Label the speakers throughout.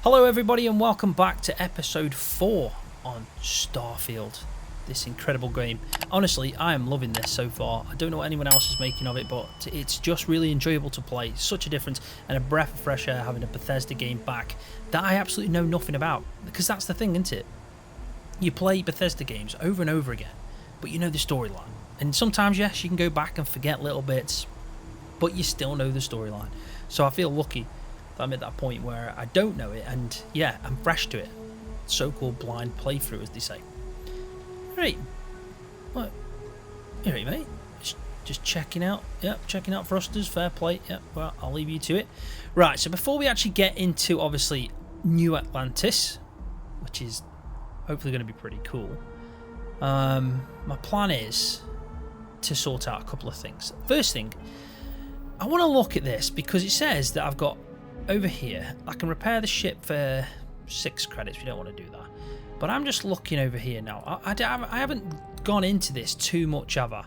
Speaker 1: Hello everybody and welcome back to episode 4 on Starfield. This incredible game. Honestly, I am loving this so far. I don't know what anyone else is making of it, but it's just really enjoyable to play. Such a difference and a breath of fresh air having a Bethesda game back that I absolutely know nothing about. Because that's the thing, isn't it? You play Bethesda games over and over again, but you know the storyline. And sometimes, yes, you can go back and forget little bits, but you still know the storyline. So I feel lucky that I'm at that point where I don't know it, and yeah, I'm fresh to it. So-called blind playthrough, as they say. Right. What? Alright, mate. Just checking out. Yep, checking out thrusters. Fair play. Yep, well, I'll leave you to it. Right, so before we actually get into, obviously, New Atlantis, which is hopefully going to be pretty cool, my plan is to sort out a couple of things. First thing, I want to look at this because it says that I've got over here, I can repair the ship for 6 credits. We don't want to do that. But I'm just looking over here now. I haven't gone into this too much, have I?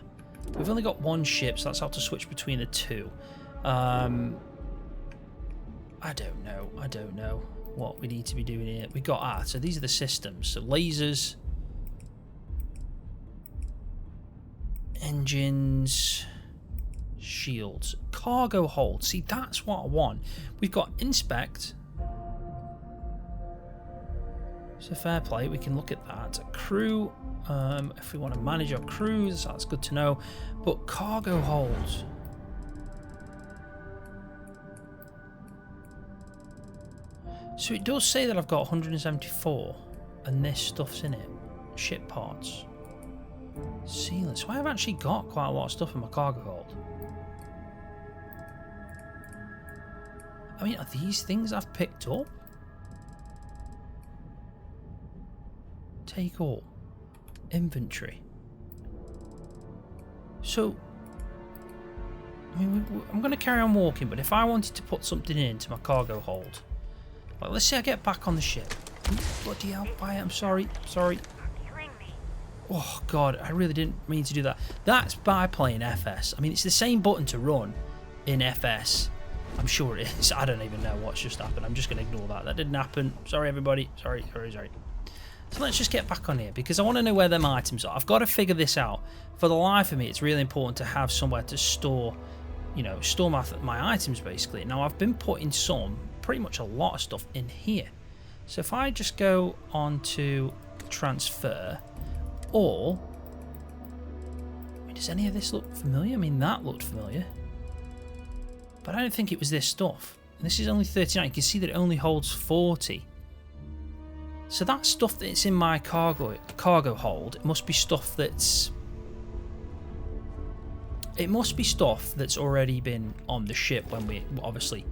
Speaker 1: We've only got one ship, so that's how to switch between the two. I don't know what we need to be doing here. We got so these are the systems. So lasers, engines, shields, cargo hold. See, that's what I want. We've got inspect. So fair play, we can look at that. Crew, if we want to manage our crews, that's good to know. But cargo hold. So it does say that I've got 174 and this stuff's in it. Ship parts. Sealant. So I have actually got quite a lot of stuff in my cargo hold. I mean, are these things I've picked up? Take all. Inventory. So, I mean, I'm going to carry on walking, but if I wanted to put something into my cargo hold, like let's say I get back on the ship. Bloody hell, I'm sorry. Oh god, I really didn't mean to do that. That's by playing FS. I mean, it's the same button to run in FS. I'm sure it is. I don't even know what's just happened. I'm just going to ignore that. That didn't happen. Sorry, everybody. Sorry. So let's just get back on here because I want to know where them items are. I've got to figure this out. For the life of me, it's really important to have somewhere to store, store my items basically. Now, I've been putting pretty much a lot of stuff in here. So if I just go on to transfer, or, I mean, does any of this look familiar? I mean, that looked familiar. But I don't think it was this stuff. And this is only 39. You can see that it only holds 40. So that stuff that's in my cargo hold, it must be stuff that's... It must be stuff that's already been on the ship when we obviously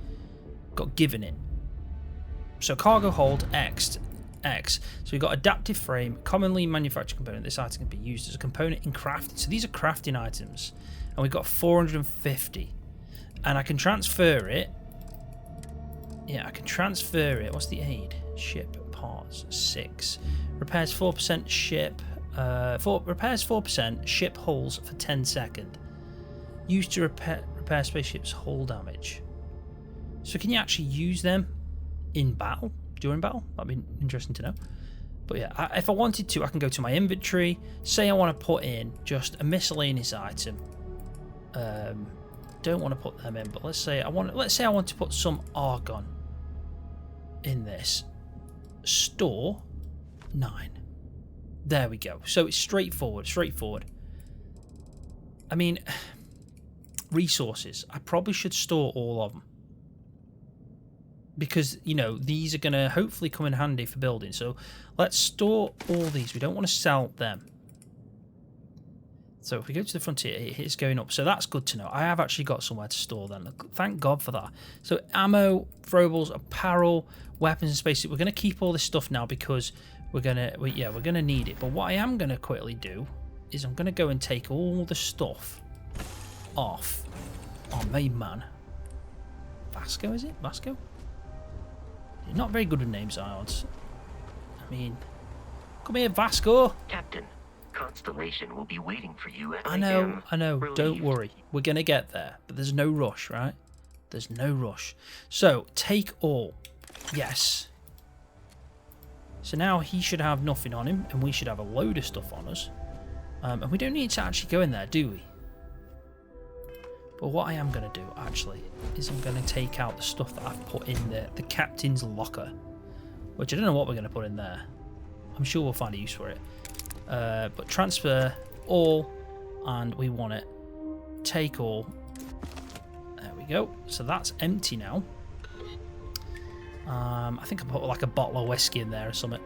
Speaker 1: got given it. So cargo hold X. So we've got adaptive frame, commonly manufactured component. This item can be used as a component in crafting. So these are crafting items. And we've got 450. And I can transfer it. Yeah, I can transfer it. What's the aid? Ship parts 6. Repairs 4% ship. Repairs 4% ship hulls for 10 seconds. Used to repair spaceships hull damage. So can you actually use them in battle? During battle? That'd be interesting to know. But yeah, if I wanted to, I can go to my inventory. Say I want to put in just a miscellaneous item. Don't want to put them in, but let's say I want to put some argon in this. Store 9. There we go. So it's straightforward. I mean, resources. I probably should store all of them. Because, these are going to hopefully come in handy for building. So let's store all these. We don't want to sell them. So if we go to the frontier, it's going up. So that's good to know. I have actually got somewhere to store them. Thank God for that. So ammo, throwables, apparel, weapons and spacesuit. We're going to keep all this stuff now because we're going to need it. But what I am going to quickly do is I'm going to go and take all the stuff off our main man. Vasco, is it? Vasco? You're not very good with names, odds. I mean, come here, Vasco.
Speaker 2: Captain, Constellation will be waiting for you at
Speaker 1: I know. Don't worry. We're going to get there. But there's no rush, right? There's no rush. So, take all. Yes. So now he should have nothing on him, and we should have a load of stuff on us. And we don't need to actually go in there, do we? But what I am going to do, actually, is I'm going to take out the stuff that I've put in the captain's locker. Which I don't know what we're going to put in there. I'm sure we'll find a use for it. But transfer all, and we want it. Take all. There we go. So that's empty now. I think I put like a bottle of whiskey in there or something.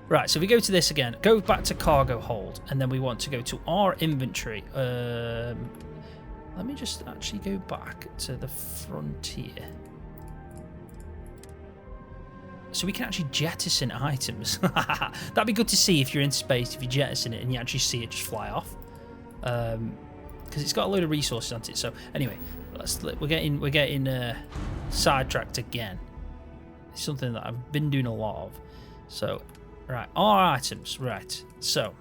Speaker 1: Right, so we go to this again. Go back to cargo hold, and then we want to go to our inventory. Let me just actually go back to the frontier. So we can actually jettison items. That'd be good to see if you're in space, if you jettison it and you actually see it just fly off. Because it's got a load of resources on it. So anyway, we're getting sidetracked again. It's something that I've been doing a lot of. So, right, our items. Right, so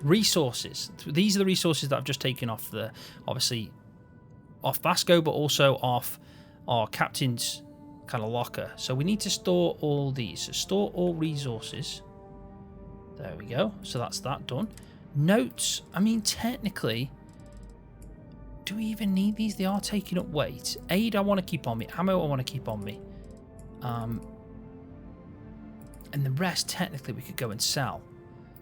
Speaker 1: resources. These are the resources that I've just taken off the, obviously, off Vasco, but also off our captain's kind of locker. So we need to store all these. So store all resources. There we go. So that's that done. Notes. I mean, technically, do we even need these? They are taking up weight. Aid I want to keep on me. Ammo I want to keep on me. And the rest, technically, we could go and sell.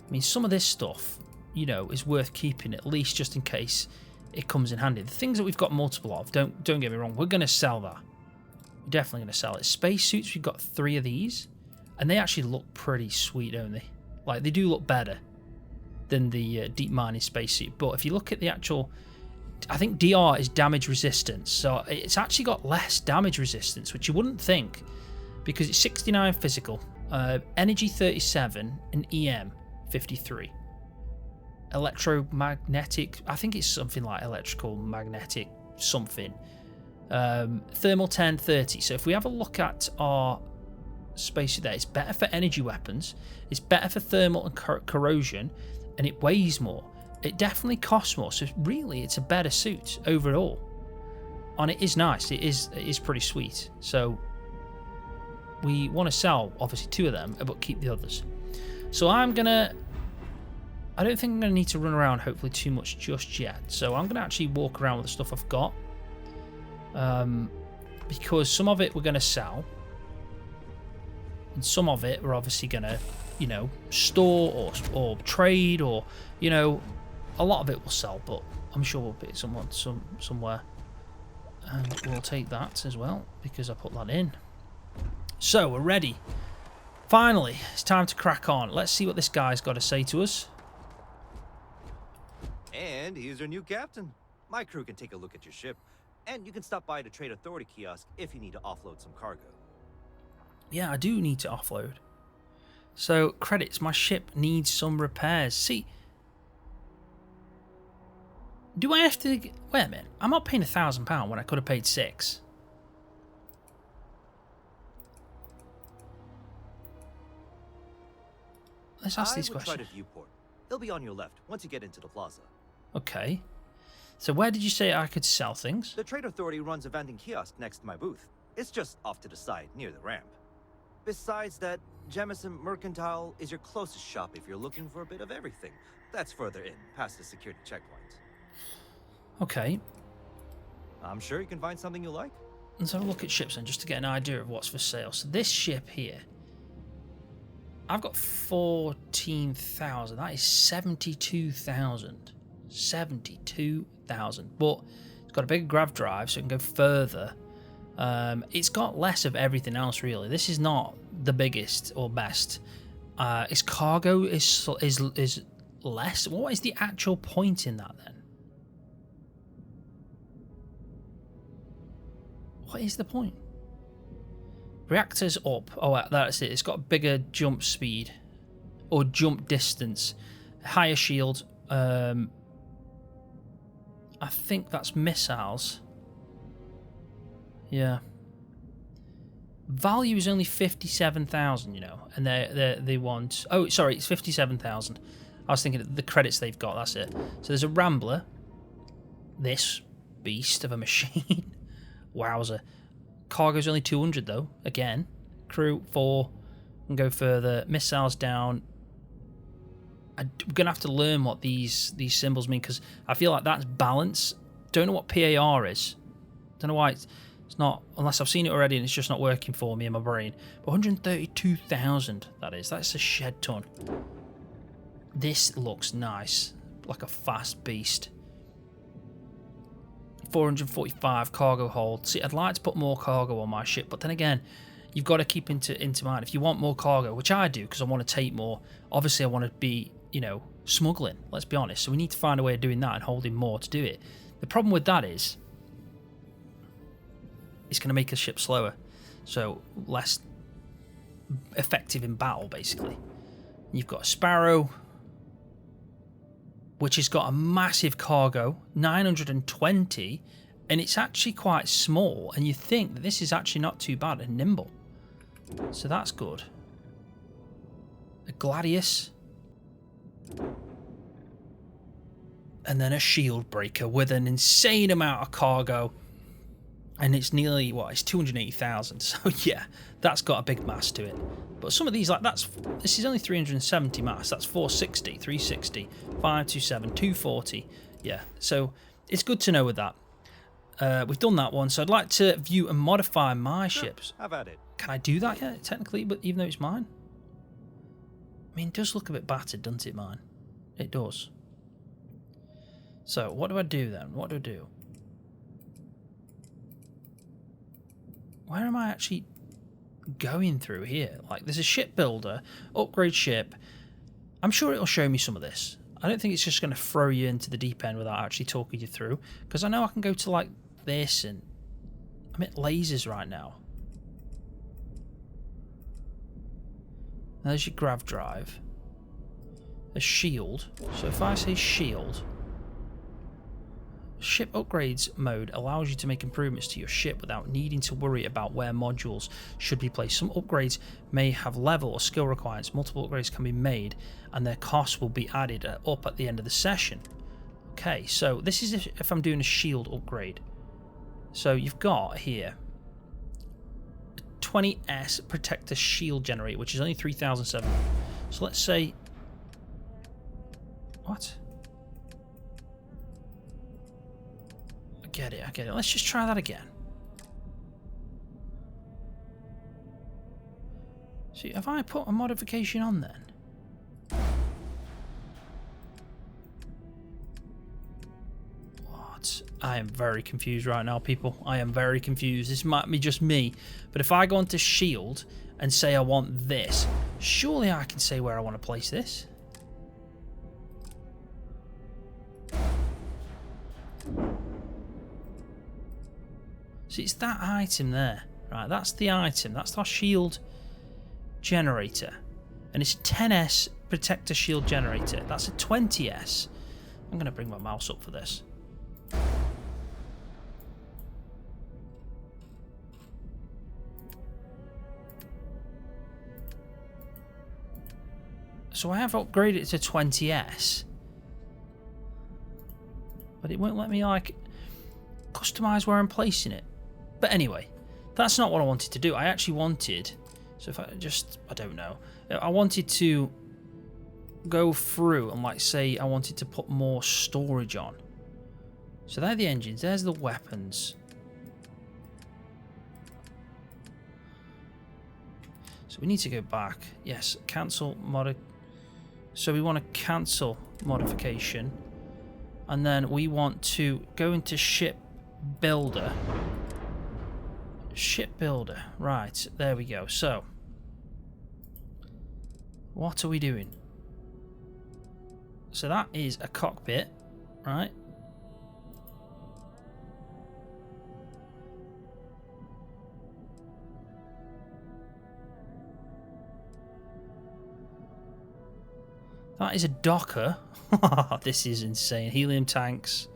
Speaker 1: I mean, some of this stuff, you know, is worth keeping, at least just in case it comes in handy. The things that we've got multiple of, don't get me wrong, we're going to sell that. We're definitely going to sell it. Spacesuits, we've got 3 of these, and they actually look pretty sweet, don't they? Like, they do look better than the deep mining spacesuit. But if you look at the actual, I think DR is damage resistance, so it's actually got less damage resistance, which you wouldn't think, because it's 69 physical, energy 37, and EM 53. Electromagnetic, I think it's something like electrical, magnetic, something. Thermal 10, 30. So if we have a look at our spacesuit there, it's better for energy weapons, it's better for thermal and corrosion, and it weighs more. It definitely costs more, so really it's a better suit overall. And it is nice, it is pretty sweet. So we want to sell obviously 2 of them, but keep the others. So I don't think I'm gonna need to run around hopefully too much just yet. So I'm gonna actually walk around with the stuff I've got. Because some of it we're gonna sell. And some of it we're obviously gonna, you know, store or trade, or, you know, a lot of it will sell, but I'm sure we'll put it somewhere. And we'll take that as well, because I put that in. So we're ready. Finally, it's time to crack on. Let's see what this guy's got to say to us.
Speaker 3: And here's your new captain. My crew can take a look at your ship, and you can stop by the Trade Authority kiosk if you need to offload some cargo.
Speaker 1: Yeah, I do need to offload. So, credits, my ship needs some repairs. See, do I have to... Wait a minute, I'm not paying £1,000 when I could have paid 6. Let's ask these questions.
Speaker 3: Try the viewport. It'll be on your left once you get into the plaza.
Speaker 1: Okay. So where did you say I could sell things?
Speaker 3: The Trade Authority runs a vending kiosk next to my booth. It's just off to the side, near the ramp. Besides that, Jemison Mercantile is your closest shop if you're looking for a bit of everything. That's further in, past the security checkpoint.
Speaker 1: Okay.
Speaker 3: I'm sure you can find something you like.
Speaker 1: Let's have a look at ships then, just to get an idea of what's for sale. So this ship here, I've got 14,000. That is 72,000. 72,000. But it's got a bigger grav drive, so it can go further. It's got less of everything else, really. This is not the biggest or best. Its cargo is less. What is the actual point in that then? What is the point? Reactors up. Oh, that's it. It's got bigger jump speed or jump distance, higher shield. I think that's missiles. Yeah. Value is only 57,000, you know, and they want. Oh, sorry, it's 57,000. I was thinking of the credits they've got. That's it. So there's a Rambler. This beast of a machine. Wowzer. Cargo's only 200 though. Again, crew 4. and go further. Missiles down. I'm going to have to learn what these symbols mean, because I feel like that's balance. Don't know what PAR is. Don't know why it's not, unless I've seen it already and it's just not working for me in my brain. But 132,000, that is. That's a shed ton. This looks nice. Like a fast beast. 445 cargo hold. See, I'd like to put more cargo on my ship, but then again, you've got to keep into mind, if you want more cargo, which I do because I want to take more, obviously I want to be, you know, smuggling, let's be honest. So we need to find a way of doing that and holding more to do it. The problem with that is it's going to make a ship slower, so less effective in battle, basically. You've got a Sparrow, which has got a massive cargo, 920, and it's actually quite small, and you think that this is actually not too bad and nimble. So that's good. A Gladius. And then a Shield Breaker with an insane amount of cargo. And it's nearly, what, it's 280,000. So yeah, that's got a big mass to it. But some of these, like, this is only 370 mass. That's 460, 360, 527, 240. Yeah, so it's good to know with that. We've done that one, so I'd like to view and modify my ships.
Speaker 3: Have at it.
Speaker 1: Can I do that yet, technically, but even though it's mine? I mean, it does look a bit battered, doesn't it, mine? It does. So, what do I do then? What do I do? Where am I actually going through here? Like, there's a ship builder, upgrade ship. I'm sure it'll show me some of this. I don't think it's just going to throw you into the deep end without actually talking you through, because I know I can go to, like, this, and I'm at lasers right now. There's your grav drive. A shield. So if I say shield, ship upgrades mode allows you to make improvements to your ship without needing to worry about where modules should be placed. Some upgrades may have level or skill requirements. Multiple upgrades can be made and their costs will be added up at the end of the session. Okay, so this is if I'm doing a shield upgrade. So you've got here 20S protector shield generator, which is only 3,700. So let's say, what? I get it. Let's just try that again. See, have I put a modification on then? What? I am very confused right now, people. I am very confused. This might be just me, but if I go onto shield and say I want this, surely I can say where I want to place this. See, it's that item there. Right, that's the item. That's our shield generator. And it's a 10S protector shield generator. That's a 20S. I'm going to bring my mouse up for this. So I have upgraded it to 20S. But it won't let me, like, customize where I'm placing it. But anyway, that's not what I wanted to do. I actually wanted, so if I don't know. I wanted to go through and, like, say I wanted to put more storage on. So they're the engines, there's the weapons. So we need to go back. Yes, cancel mod. So we want to cancel modification. And then we want to go into ship builder. Ship builder. Right, there we go. So, what are we doing? So that is a cockpit, right? That is a docker. This is insane. Helium tanks,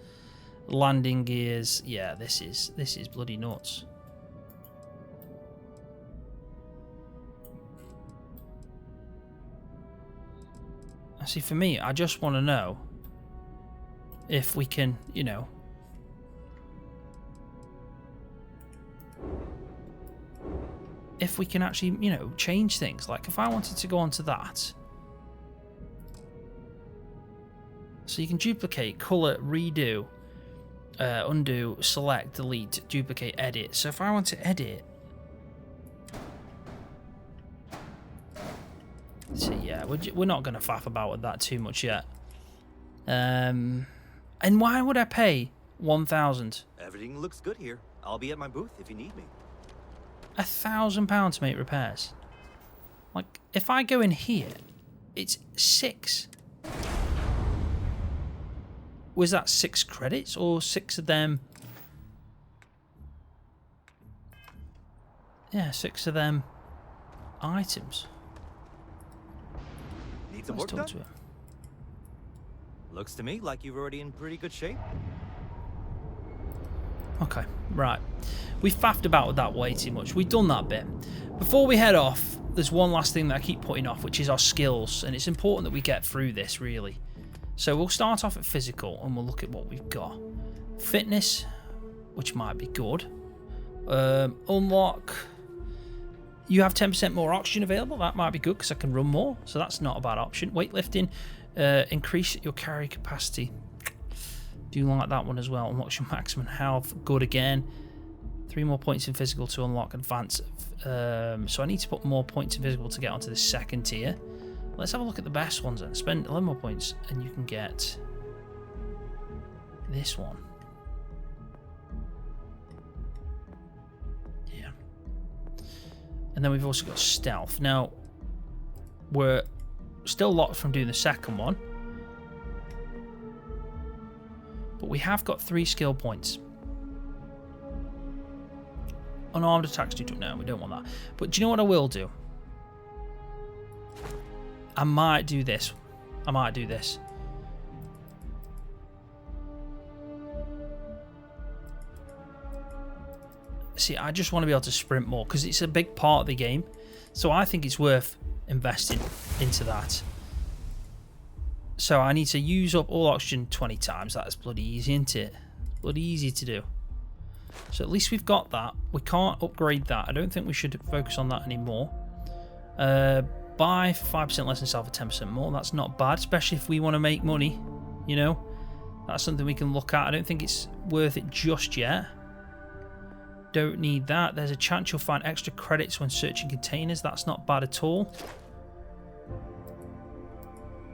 Speaker 1: landing gears. Yeah, this is bloody nuts. See, for me, I just want to know if we can, you know, if we can actually, you know, change things. Like if I wanted to go onto that, so you can duplicate, color, redo, undo, select, delete, duplicate, edit. So if I want to edit, so yeah, we're not going to faff about with that too much yet. And why would I pay 1,000?
Speaker 3: Everything looks good here. I'll be at my booth if you need me.
Speaker 1: £1,000 to make repairs. Like, if I go in here, it's 6. Was that 6 credits or 6 of them? Yeah, 6 of them items.
Speaker 3: Need some
Speaker 1: Let's
Speaker 3: work
Speaker 1: talk
Speaker 3: done?
Speaker 1: to him.
Speaker 3: Looks to me like you're already in pretty good shape.
Speaker 1: Okay, right. We faffed about with that way too much. We've done that bit. Before we head off, there's one last thing that I keep putting off, which is our skills. And it's important that we get through this, really. So we'll start off at physical and we'll look at what we've got. Fitness, which might be good. Unlock. You have 10% more oxygen available. That might be good because I can run more. So that's not a bad option. Weightlifting. Increase your carry capacity. Do like that one as well. Unlocks your maximum health. Good again. 3 more points in physical to unlock advanced. So I need to put more points in physical to get onto the second tier. Let's have a look at the best ones then. Spend 11 more points and you can get this one. Yeah. And then we've also got stealth. Now, we're still locked from doing the second one. But we have got 3 skill points. Unarmed attacks do no, we don't want that. But do you know what I will do? I might do this. I might do this. See, I just want to be able to sprint more because it's a big part of the game. So I think it's worth investing into that. So I need to use up all oxygen 20 times. That's bloody easy, isn't it? Bloody easy to do. So at least we've got that. We can't upgrade that. I don't think we should focus on that anymore. Buy for 5% less and sell for 10% more. That's not bad, especially if we want to make money. You know, that's something we can look at. I don't think it's worth it just yet. Don't need that. There's a chance you'll find extra credits when searching containers. That's not bad at all.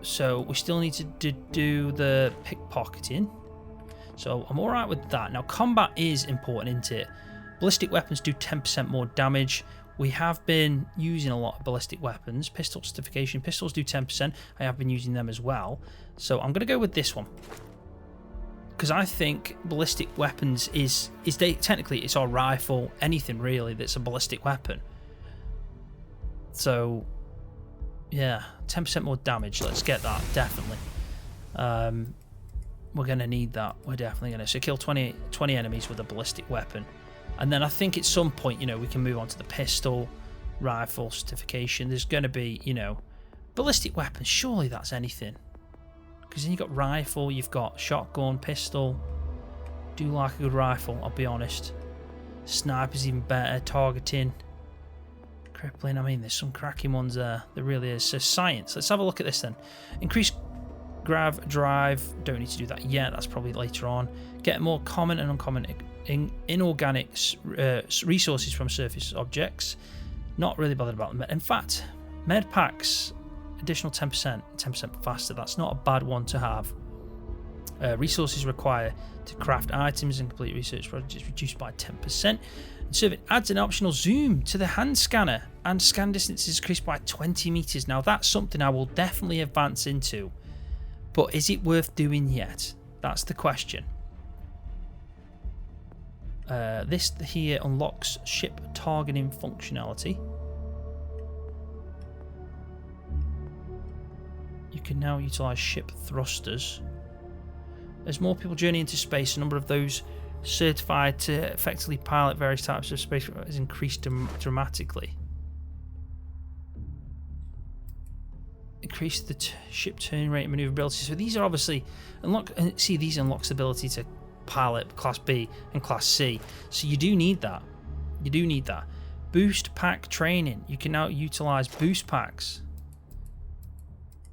Speaker 1: So we still need to do the pickpocketing. So I'm alright with that. Now combat is important, isn't it? Ballistic weapons do 10% more damage. We have been using a lot of ballistic weapons. Pistol certification. Pistols do 10%. I have been using them as well. So I'm going to go with this one. Because I think ballistic weapons is technically it's our rifle. Anything really that's a ballistic weapon. So yeah, 10% more damage. Let's get that, definitely. We're going to need that. We're definitely going to. So kill 20 enemies with a ballistic weapon. And then I think at some point, you know, we can move on to the pistol, rifle, certification. There's going to be, you know, ballistic weapons. Surely that's anything. Because then you've got rifle, you've got shotgun, pistol. Do like a good rifle, I'll be honest. Sniper's even better. Targeting. Crippling. I mean, there's some cracking ones there. There really is. So science. Let's have a look at this then. Increase grav drive. Don't need to do that yet. That's probably later on. Get more common and uncommon inorganic resources from surface objects. Not really bothered about them. In fact, med packs, additional 10%, 10% faster. That's not a bad one to have. Resources required to craft items and complete research projects reduced by 10%. And so it adds an optional zoom to the hand scanner, and scan distance is increased by 20 meters. Now that's something I will definitely advance into, but is it worth doing yet? That's the question. This here unlocks ship targeting functionality. You can now utilize ship thrusters. As more people journey into space, the number of those certified to effectively pilot various types of space has increased dramatically. Increase the ship turn rate and maneuverability. So these are obviously these unlocks the ability to pilot Class B and Class C. So you do need that. You do need that. Boost pack training. You can now utilize boost packs.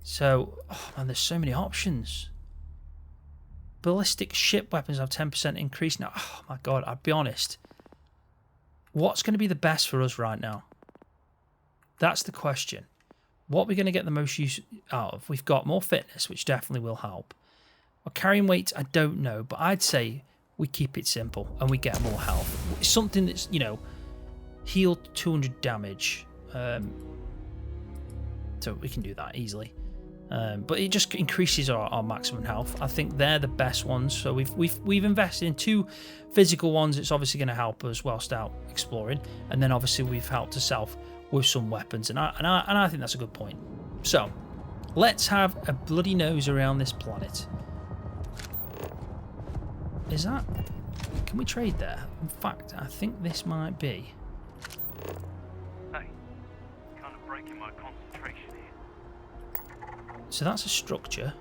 Speaker 1: So, oh man, there's so many options. Ballistic ship weapons have 10% increase. Now, oh my god, I'll be honest. What's going to be the best for us right now? That's the question. What are we going to get the most use out of? We've got more fitness, which definitely will help. Or carrying weights, I don't know, but I'd say we keep it simple and we get more health. Something that's, you know, heal 200 damage. So we can do that easily. But it just increases our maximum health. I think they're the best ones. So we've invested in 2 physical ones. It's obviously going to help us whilst out exploring, and then obviously we've helped ourselves with some weapons, and I think that's a good point. So let's have a bloody nose around this planet. Is that? Can we trade there? In fact, I think this might be.
Speaker 4: Hey, kind of breaking my concentration here.
Speaker 1: So that's a structure.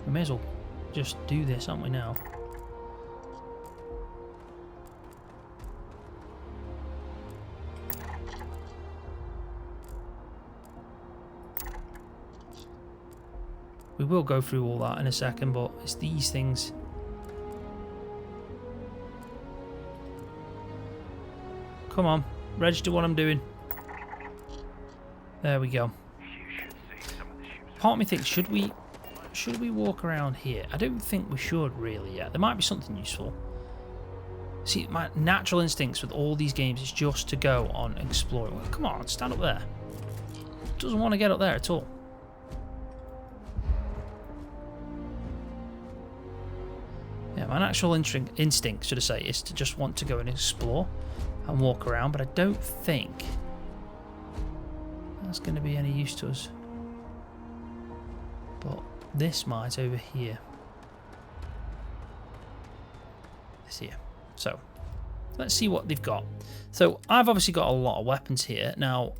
Speaker 1: We may as well just do this, aren't we now? We will go through all that in a second, but it's these things. Come on, register what I'm doing. There we go. Part of me thinks, should we walk around here? I don't think we should really yet. There might be something useful. See, my natural instincts with all these games is just to go on exploring. Well, come on, stand up there. Doesn't want to get up there at all. Yeah, my natural instinct, should I say, is to just want to go and explore and walk around, but I don't think that's going to be any use to us. But this might over here. This here. So, let's see what they've got. So, I've obviously got a lot of weapons here. Now,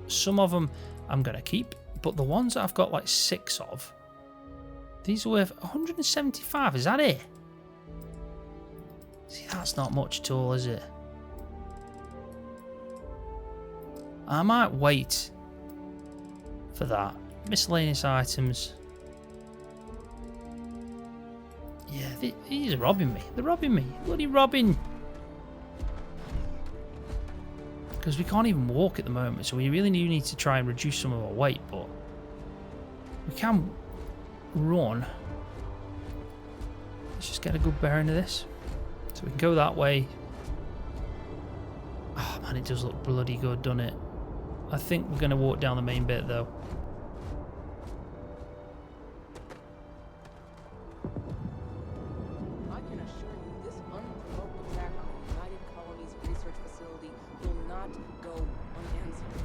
Speaker 1: some of them I'm going to keep, but the ones that I've got like 6 of, these are worth 175. Is that it? See, that's not much at all, is it? I might wait for that. Miscellaneous items. Yeah, these are robbing me. They're robbing me. Bloody robbing. Because we can't even walk at the moment, so we really do need to try and reduce some of our weight, but we can run. Let's just get a good bearing of this. So we can go that way. Oh man, it does look bloody good, doesn't it? I think we're going to walk down the main bit though.
Speaker 5: I can assure you this unprovoked attack on the United Colonies Research Facility will not go unanswered.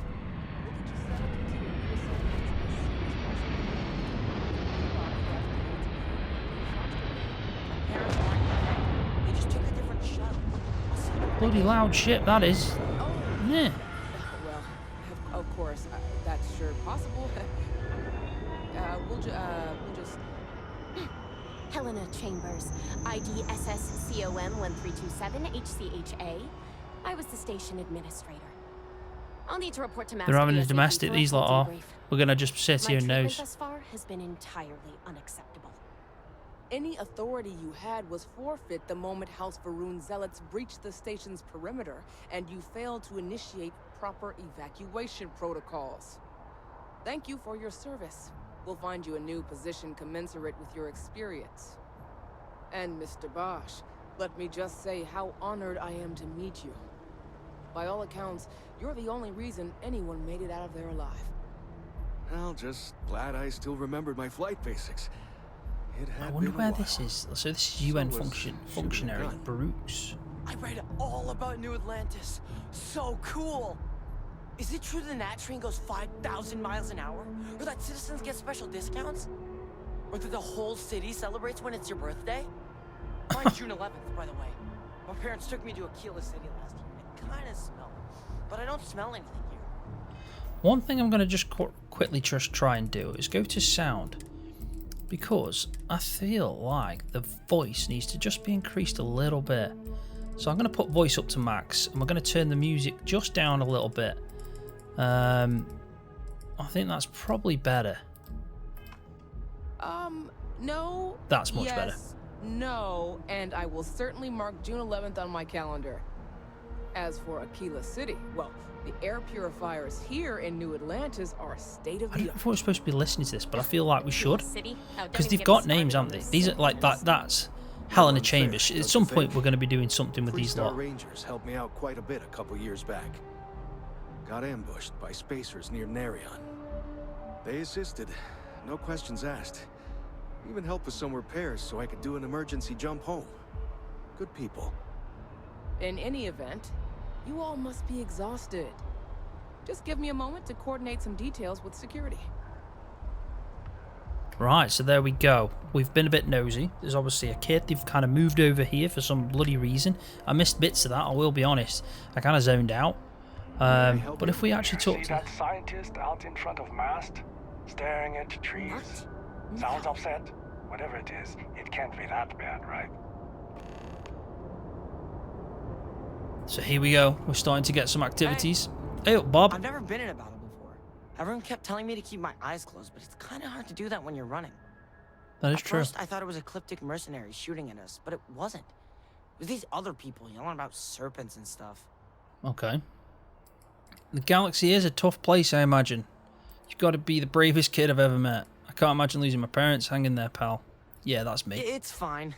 Speaker 5: We'll get you set up into your new assignments as soon as possible. They just took a different shuttle.
Speaker 1: Bloody loud shit, that is. Yeah.
Speaker 5: Well, of course, that's sure possible. We'll just...
Speaker 6: Helena Chambers, ID SSCOM 1327 HCHA. I was the station administrator. I'll need to report to Master.
Speaker 1: They're having a
Speaker 6: BSAP
Speaker 1: domestic,
Speaker 6: for a
Speaker 1: these lot
Speaker 6: full
Speaker 1: are.
Speaker 6: debrief.
Speaker 1: We're going to just sit
Speaker 6: My
Speaker 1: here and
Speaker 6: treatment
Speaker 1: nose.
Speaker 6: thus far has been entirely unacceptable.
Speaker 5: Any authority you had was forfeit the moment House Varun zealots breached the station's perimeter, and you failed to initiate proper evacuation protocols. Thank you for your service. We'll find you a new position commensurate with your experience. And Mr. Bosch, let me just say how honored I am to meet you. By all accounts, you're the only reason anyone made it out of there alive.
Speaker 7: Well, just glad I still remembered my flight basics. It had
Speaker 1: I wonder
Speaker 7: been a
Speaker 1: where
Speaker 7: while.
Speaker 1: this is. So this is UN
Speaker 7: So was
Speaker 1: functionary
Speaker 7: shooting a gun.
Speaker 1: Brooks.
Speaker 8: I read all about New Atlantis. So cool! Is it true the Nat train goes 5,000 miles an hour? Or that citizens get special discounts? Or that the whole city celebrates when it's your birthday? Mine's June 11th, by the way. My parents took me to Aquila City last year. It kinda smelled. But I don't smell anything here.
Speaker 1: One thing I'm going to just quickly just try and do is go to sound. Because I feel like the voice needs to just be increased a little bit. So I'm going to put voice up to max, and we're going to turn the music just down a little bit. I think that's probably better.
Speaker 5: No.
Speaker 1: That's much
Speaker 5: yes,
Speaker 1: better.
Speaker 5: No, and I will certainly mark June 11th on my calendar. As for Aquila City, well, the air purifiers here in New Atlantis are state of
Speaker 1: I don't
Speaker 5: the
Speaker 1: know if we're supposed to be listening to this, but I feel like we should.
Speaker 6: City? Oh, don't
Speaker 1: Because
Speaker 6: even
Speaker 1: they've
Speaker 6: get me
Speaker 1: got names,
Speaker 6: started
Speaker 1: haven't
Speaker 6: on
Speaker 1: they?
Speaker 6: this.
Speaker 1: These are like that's Helena Chambers. At
Speaker 7: don't
Speaker 1: some
Speaker 7: you
Speaker 1: point,
Speaker 7: think?
Speaker 1: we're going to be doing something with these
Speaker 7: Three-star
Speaker 1: lot.
Speaker 7: Rangers helped me out quite a bit a couple years back. Got ambushed by spacers near Narion. They assisted, no questions asked. Even helped with some repairs so I could do an emergency jump home. Good people.
Speaker 5: In any event, you all must be exhausted. Just give me a moment to coordinate some details with security.
Speaker 1: Right, so there we go. We've been a bit nosy. There's obviously a kid. They've kind of moved over here for some bloody reason. I missed bits of that, I will be honest. I kind of zoned out. But if we actually talk
Speaker 9: See
Speaker 1: to...
Speaker 9: that scientist out in front of mast, staring at the trees?
Speaker 6: What?
Speaker 9: Sounds upset. Whatever it is, it can't be that bad, right?
Speaker 1: So here we go. We're starting to get some activities. Hey, Bob.
Speaker 8: I've never been in a battle before. Everyone kept telling me to keep my eyes closed, but it's kind of hard to do that when you're running.
Speaker 1: That is
Speaker 8: At
Speaker 1: true.
Speaker 8: first, I thought it was ecliptic mercenaries shooting at us, but it wasn't. It was these other people yelling about serpents and stuff.
Speaker 1: Okay. The galaxy is a tough place, I imagine. You've got to be the bravest kid I've ever met. I can't imagine losing my parents. Hang in there, pal. Yeah, that's me.
Speaker 8: It's fine.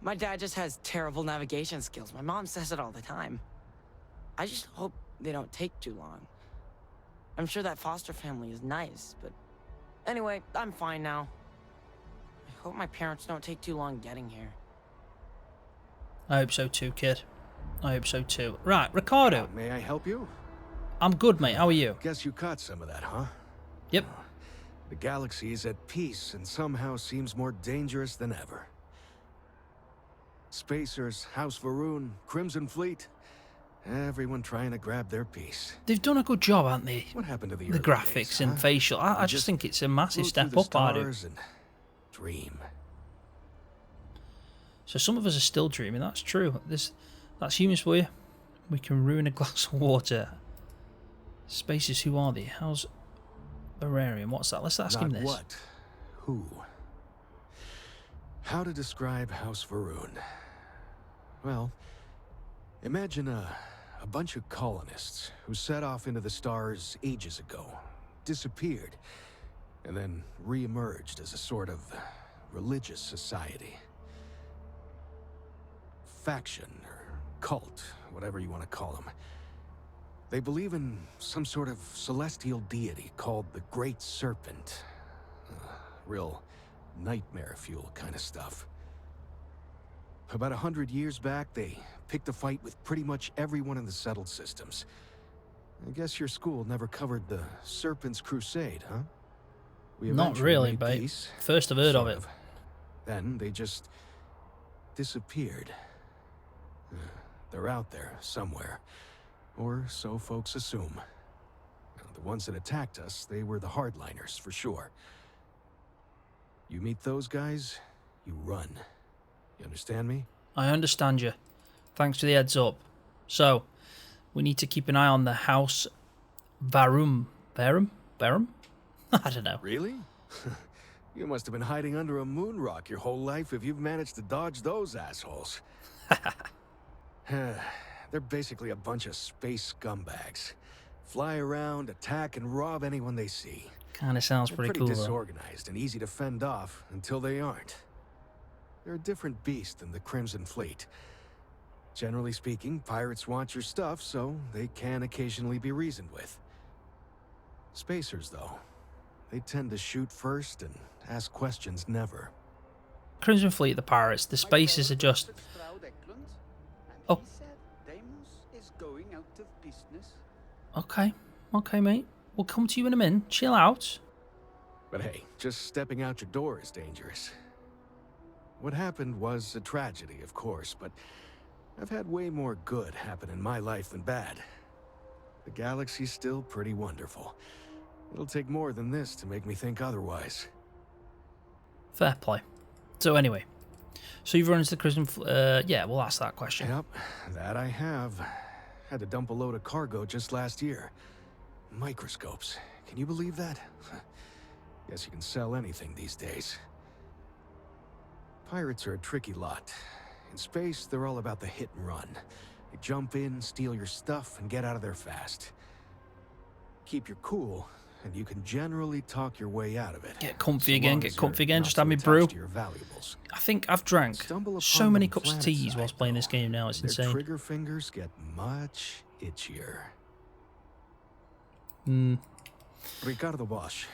Speaker 8: My dad just has terrible navigation skills. My mom says it all the time. I just hope they don't take too long. I'm sure that foster family is nice, but... Anyway, I'm fine now. I hope my parents don't take too long getting here.
Speaker 1: I hope so too, kid. I hope so too. Right, Ricardo.
Speaker 7: May I help you?
Speaker 1: I'm good, mate. How are you?
Speaker 7: Guess you caught some of that, huh?
Speaker 1: Yep.
Speaker 7: The galaxy is at peace and somehow seems more dangerous than ever. Spacers, House Varun, Crimson Fleet, everyone trying to grab their piece.
Speaker 1: They've done a good job, haven't they?
Speaker 7: What happened to the
Speaker 1: The
Speaker 7: early
Speaker 1: graphics
Speaker 7: days,
Speaker 1: and
Speaker 7: huh?
Speaker 1: facial. I
Speaker 7: We
Speaker 1: just think it's a massive
Speaker 7: flew
Speaker 1: step
Speaker 7: through
Speaker 1: up,
Speaker 7: the
Speaker 1: I do.
Speaker 7: stars and dream.
Speaker 1: So some of us are still dreaming. That's true. That's humans for you. We can ruin a glass of water. Spaces, who are they? How's Bararian? What's that? Let's ask him
Speaker 7: Not
Speaker 1: this.
Speaker 7: what, who. How to describe House Varun? Well, imagine a bunch of colonists who set off into the stars ages ago, disappeared, and then re-emerged as a sort of religious society. Faction, or cult, whatever you want to call them. They believe in some sort of celestial deity called the Great Serpent. Real nightmare fuel kind of stuff. About 100 years back, they picked a fight with pretty much everyone in the settled systems. I guess your school never covered the Serpent's Crusade, huh? We
Speaker 1: Not
Speaker 7: eventually
Speaker 1: really,
Speaker 7: made
Speaker 1: but
Speaker 7: peace,
Speaker 1: first I've heard of
Speaker 7: sort
Speaker 1: it.
Speaker 7: Then they just disappeared. They're out there somewhere, or so folks assume. Now, the ones that attacked us, they were the hardliners for sure. You meet those guys, you run. You understand me?
Speaker 1: I understand you. Thanks for the heads up. So, we need to keep an eye on the House Varum. Varum? I don't know.
Speaker 7: Really? You must have been hiding under a moon rock your whole life if you've managed to dodge those assholes. They're basically a bunch of space scumbags. Fly around, attack, and rob anyone they see.
Speaker 1: Kind of sounds
Speaker 7: They're
Speaker 1: pretty
Speaker 7: pretty
Speaker 1: cool, though.
Speaker 7: disorganized and easy to fend off until they aren't. They're a different beast than the Crimson Fleet. Generally speaking, pirates want your stuff, so they can occasionally be reasoned with. Spacers, though, they tend to shoot first and ask questions never.
Speaker 1: Crimson Fleet, the pirates. The spaces are just... Oh. Okay. Okay, mate. We'll come to you in a minute. Chill out.
Speaker 7: But hey, just stepping out your door is dangerous. What happened was a tragedy, of course, but I've had way more good happen in my life than bad. The galaxy's still pretty wonderful. It'll take more than this to make me think otherwise.
Speaker 1: Fair play. So anyway, So you've run into the prison. Yeah, we'll ask that question.
Speaker 7: Yep, that I have. Had to dump a load of cargo just last year. Microscopes. Can you believe that? Guess you can sell anything these days. Pirates are a tricky lot. In space, they're all about the hit and run. They jump in, steal your stuff, and get out of there fast. Keep your cool, and you can generally talk your way out of it.
Speaker 1: Get comfy again, just have me brew. I think I've drank so many cups of teas whilst playing this game now, it's insane.
Speaker 7: Trigger fingers get much itchier. Ricardo Bosch.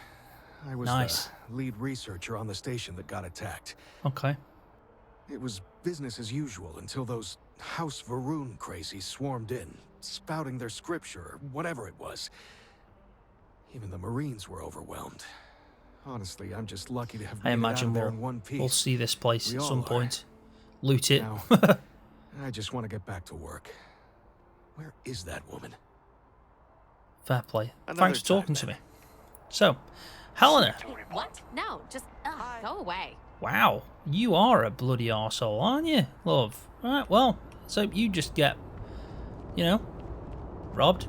Speaker 7: I was the lead researcher on the station that got attacked.
Speaker 1: Okay.
Speaker 7: It was business as usual until those House Varun crazies swarmed in, spouting their scripture or whatever it was. Even the Marines were overwhelmed. Honestly, I'm just lucky to have made it out of there in one piece.
Speaker 1: We'll see this place at some point. Loot it.
Speaker 7: Now, I just want to get back to work. Where is that woman?
Speaker 1: Fair play. Thanks for talking to me. So, Helena.
Speaker 6: What? No, just go away.
Speaker 1: Wow, you are a bloody arsehole, aren't you, love? Alright, well, so you just get, you know, robbed.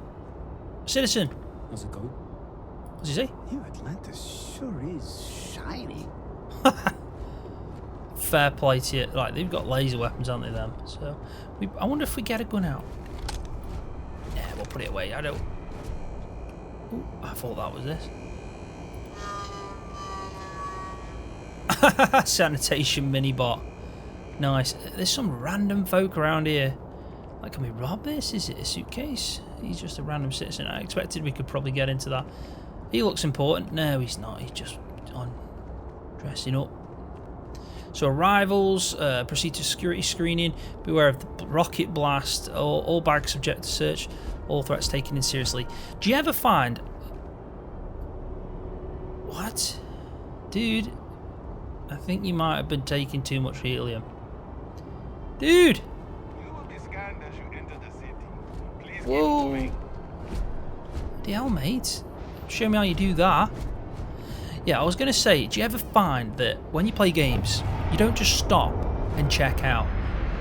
Speaker 1: Citizen.
Speaker 10: How's it going?
Speaker 1: What's he say?
Speaker 10: New Atlantis sure is shiny.
Speaker 1: Fair play to you. Like, they've got laser weapons, aren't they, them? So, I wonder if we get a gun out. Yeah, we'll put it away. I don't... Ooh, I thought that was this. Sanitation mini-bot. Nice. There's some random folk around here. Like, can we rob this? Is it a suitcase? He's just a random citizen. I expected we could probably get into that. He looks important. No, he's not. He's just on dressing up. So arrivals, proceed to security screening. Beware of the rocket blast. All bags subject to search. All threats taken in seriously. Do you ever find... What? Dude... I think you might have been taking too much helium. Dude!
Speaker 9: You will be scanned as you enter the city. Please
Speaker 1: whoa! The hell, mate? Show me how you do that. Yeah, I was going to say, do you ever find that when you play games, you don't just stop and check out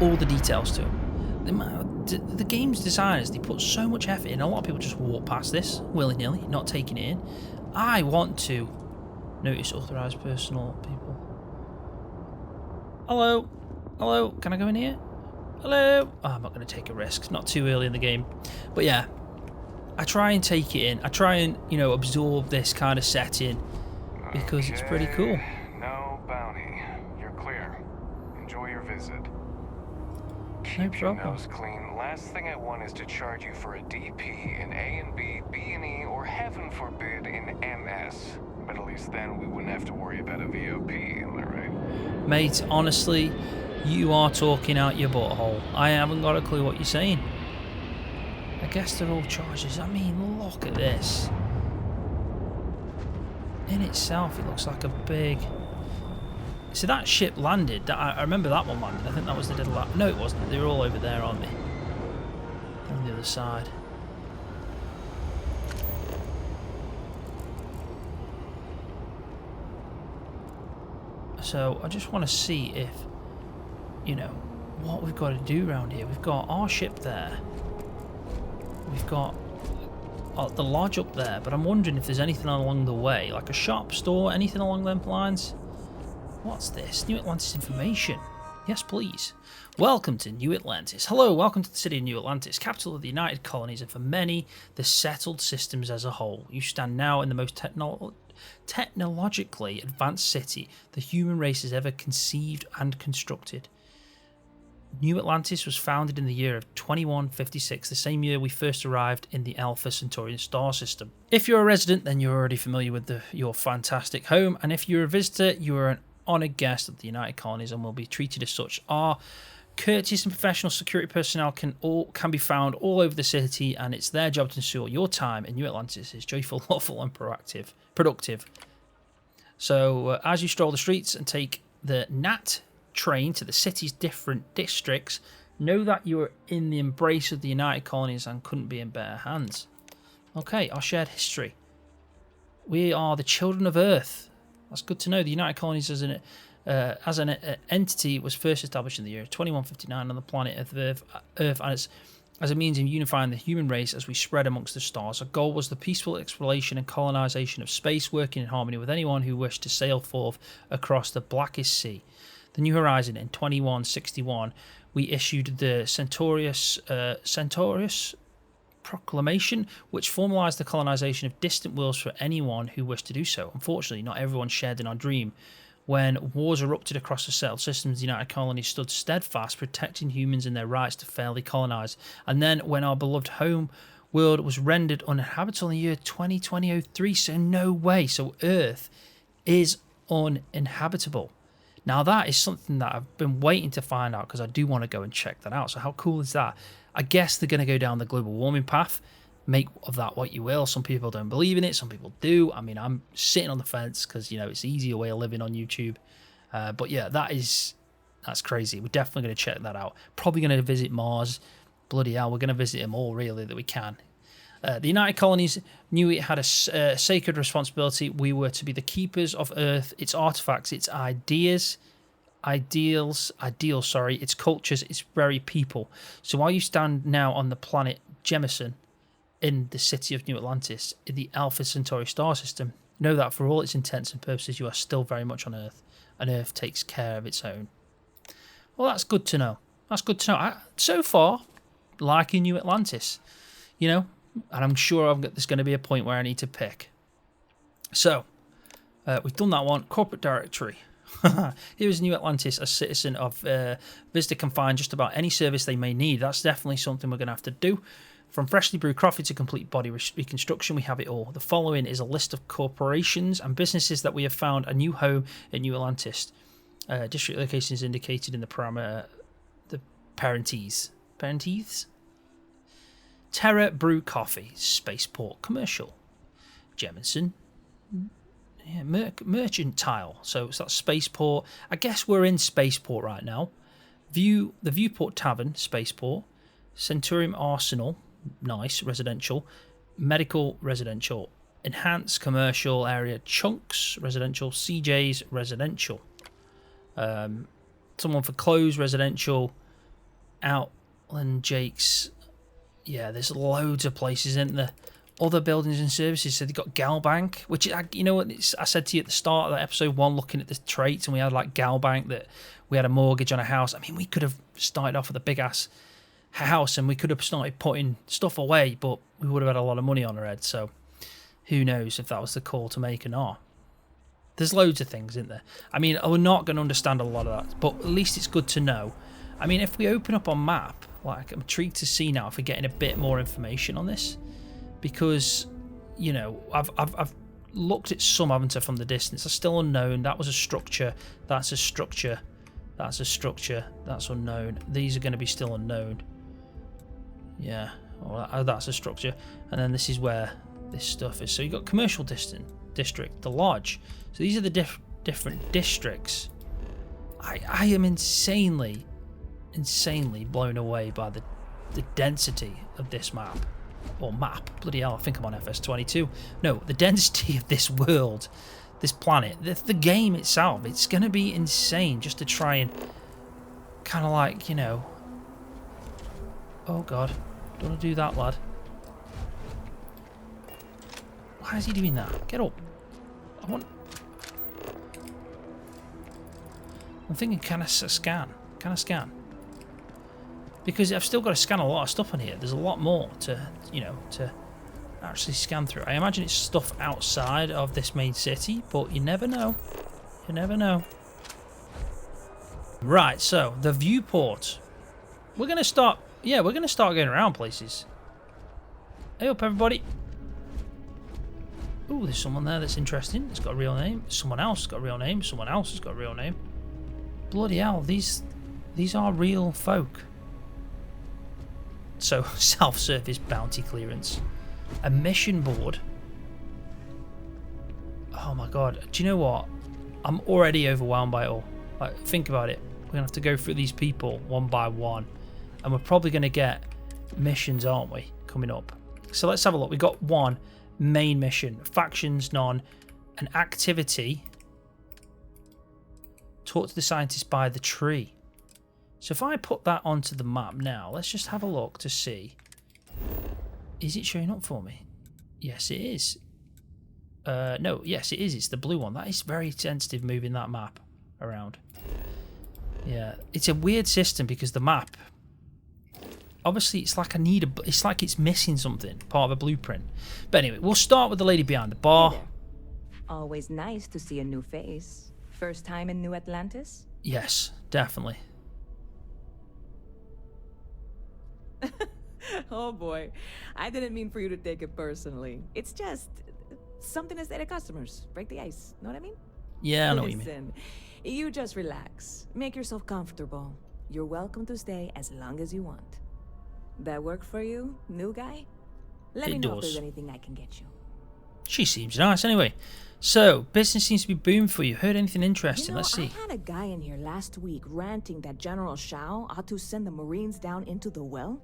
Speaker 1: all the details to them? The game's designers, they put so much effort in. A lot of people just walk past this willy-nilly, not taking it in. I want to notice authorized personal people. Hello? Hello? Can I go in here? Hello? Oh, I'm not going to take a risk. It's not too early in the game. But yeah, I try and take it in. I try and, you know, absorb this kind of setting because it's pretty cool.
Speaker 9: No bounty. You're clear. Enjoy your visit.
Speaker 1: No problem.
Speaker 9: Your nose clean. Last thing I want is to charge you for a DP in A and B, B and E, or heaven forbid in MS. But at least then we wouldn't have to worry about a VOP, am I right?
Speaker 1: Mate, honestly, you are talking out your butthole. I haven't got a clue what you're saying. I guess they're all charges. I mean, look at this. In itself, it looks like a big... So that ship landed. I remember that one landed. I think that was the dead last. No, it wasn't. They were all over there, aren't they? On the other side. So I just want to see if, you know, what we've got to do around here. We've got our ship there. We've got the lodge up there, but I'm wondering if there's anything along the way, like a shop, store, anything along them lines. What's this? New Atlantis information. Yes, please. Welcome to New Atlantis. Hello, welcome to the city of New Atlantis, capital of the United Colonies, and for many, the settled systems as a whole. You stand now in the most technologically advanced city the human race has ever conceived and constructed. New Atlantis was founded in the year of 2156, the same year we first arrived in the Alpha Centaurian star system. If you're a resident, then you're already familiar with your fantastic home, and if you're a visitor, you are an honoured guest of the United Colonies and will be treated as such. Our courteous and professional security personnel can be found all over the city, and it's their job to ensure your time in New Atlantis is joyful, lawful, and productive. So, as you stroll the streets and take the NAT train to the city's different districts, know that you are in the embrace of the United Colonies and couldn't be in better hands. Okay, our shared history. We are the children of Earth. That's good to know. The United Colonies is as an entity, it was first established in the year 2159 on the planet of Earth, and as a means of unifying the human race as we spread amongst the stars. Our goal was the peaceful exploration and colonization of space, working in harmony with anyone who wished to sail forth across the blackest sea. The New Horizon. In 2161, we issued the Centaurus Proclamation, which formalized the colonization of distant worlds for anyone who wished to do so. Unfortunately, not everyone shared in our dream. When wars erupted across the settled systems, the United Colonies stood steadfast, protecting humans and their rights to fairly colonize. And then, when our beloved home world was rendered uninhabitable in the year 2003, so no way. So Earth is uninhabitable. Now, that is something that I've been waiting to find out because I do want to go and check that out. So how cool is that? I guess they're going to go down the global warming path. Make of that what you will. Some people don't believe in it. Some people do. I mean, I'm sitting on the fence because, you know, it's an easier way of living on YouTube. But yeah, that's crazy. We're definitely going to check that out. Probably going to visit Mars. Bloody hell, we're going to visit them all, really, that we can. The United Colonies knew it had a sacred responsibility. We were to be the keepers of Earth, its artifacts, its ideals, its cultures, its very people. So while you stand now on the planet Jemison, in the city of New Atlantis, in the Alpha Centauri star system, know that for all its intents and purposes, you are still very much on Earth, and Earth takes care of its own. Well, that's good to know. That's good to know. So far, liking New Atlantis, you know, and I'm sure there's going to be a point where I need to pick. So, we've done that one. Corporate directory. Here is New Atlantis, a citizen of visitor can find just about any service they may need. That's definitely something we're going to have to do. From freshly brewed coffee to complete body reconstruction, we have it all. The following is a list of corporations and businesses that we have found a new home in New Atlantis. District location is indicated in the parameter, the parentheses. Terra Brew Coffee, Spaceport Commercial. Jemison, Mercantile. So that's Spaceport. I guess we're in Spaceport right now. The Viewport Tavern, Spaceport. Centurium Arsenal. Nice, residential. Medical, residential. Enhanced commercial area. Chunks, residential. CJ's, residential. Someone for clothes, residential. Outland Jake's. Yeah, there's loads of places, isn't there? Other buildings and services. So they've got Galbank, which, you know what, I said to you at the start of episode 1, looking at the traits, and we had like Galbank, that we had a mortgage on a house. I mean, we could have started off with a big ass house and we could have started putting stuff away, but we would have had a lot of money on our head. So who knows if that was the call to make or not. There's loads of things, isn't there? I mean, we're not going to understand a lot of that, but at least it's good to know. I mean, if we open up on map, like, I'm intrigued to see now if we're getting a bit more information on this, because, you know, I've looked at some, haven't I, from the distance. They're still unknown. That was a structure. That's a structure. That's a structure. That's unknown. These are going to be still unknown. Yeah, well, that's a structure. And then this is where this stuff is. So you've got commercial district, the lodge. So these are the different districts. I am insanely blown away by the density of this map. Or map. Bloody hell, I think I'm on FS22. No, the density of this world, this planet, the game itself. It's going to be insane just to try and kind of like, you know... Oh god, don't want to do that, lad. Why is he doing that? Get up. I'm thinking, can I scan? Can I scan? Because I've still got to scan a lot of stuff on here. There's a lot more to, you know, to actually scan through. I imagine it's stuff outside of this main city, but you never know. You never know. Right, so the viewport. We're going to start... Yeah, we're going to start going around places. Hey up, everybody. Ooh, there's someone there that's interesting. It's got a real name. Someone else has got a real name. Someone else has got a real name. Bloody hell, these are real folk. So, self-service bounty clearance. A mission board. Oh my god. Do you know what? I'm already overwhelmed by it all. Like, think about it. We're going to have to go through these people one by one. And we're probably going to get missions, aren't we, coming up? So let's have a look. We've got one main mission. Factions, none. An activity. Talk to the scientist by the tree. So if I put that onto the map now, let's just have a look to see. Is it showing up for me? Yes, it is. No, yes, it is. It's the blue one. That is very sensitive moving that map around. Yeah, it's a weird system because the map, obviously, it's like it's like it's missing something, part of a blueprint. But anyway, we'll start with the lady behind the bar.
Speaker 11: Hey there. Always nice to see a new face. First time in New Atlantis?
Speaker 1: Yes, definitely.
Speaker 11: Oh boy, I didn't mean for you to take it personally. It's just something to say to customers. Break the ice. Know what I mean?
Speaker 1: Yeah, I know what you mean.
Speaker 11: Listen, you just relax. Make yourself comfortable. You're welcome to stay as long as you want. That work for you, new guy? Let me know if there's anything I can get you.
Speaker 1: She seems nice anyway. So, business seems to be booming for you. Heard anything interesting? Let's see.
Speaker 11: I had a guy in here last week ranting that General Shao ought to send the Marines down into the well.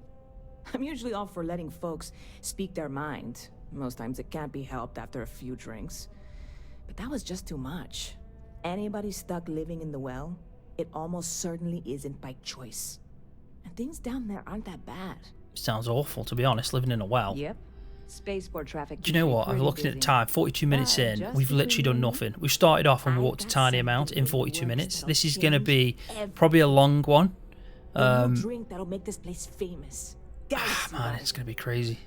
Speaker 11: I'm usually all for letting folks speak their mind. Most times it can't be helped after a few drinks. But that was just too much. Anybody stuck living in the well, it almost certainly isn't by choice. And things down there aren't that bad.
Speaker 1: Sounds awful, to be honest, living in a well.
Speaker 11: Yep. Spaceport traffic.
Speaker 1: Do you know what? I'm looking at the time, 42 minutes in. We've literally done nothing. We started off and walked a tiny amount in 42 minutes. This is going to be probably a long one.
Speaker 11: Drink that'll make this place famous.
Speaker 1: Man, it's going to be crazy.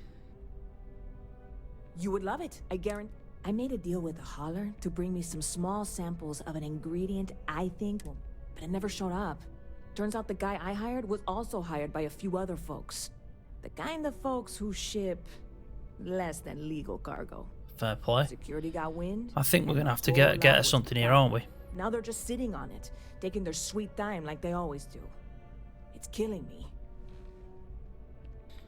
Speaker 11: You would love it, I guarantee. I made a deal with the hauler to bring me some small samples of an ingredient I think, but it never showed up. Turns out the guy I hired was also hired by a few other folks. The kind of folks who ship less than legal cargo.
Speaker 1: Fair play.
Speaker 11: Security got wind.
Speaker 1: I think we're going to have to get us something here, aren't we?
Speaker 11: Now they're just sitting on it, taking their sweet time like they always do. It's killing me.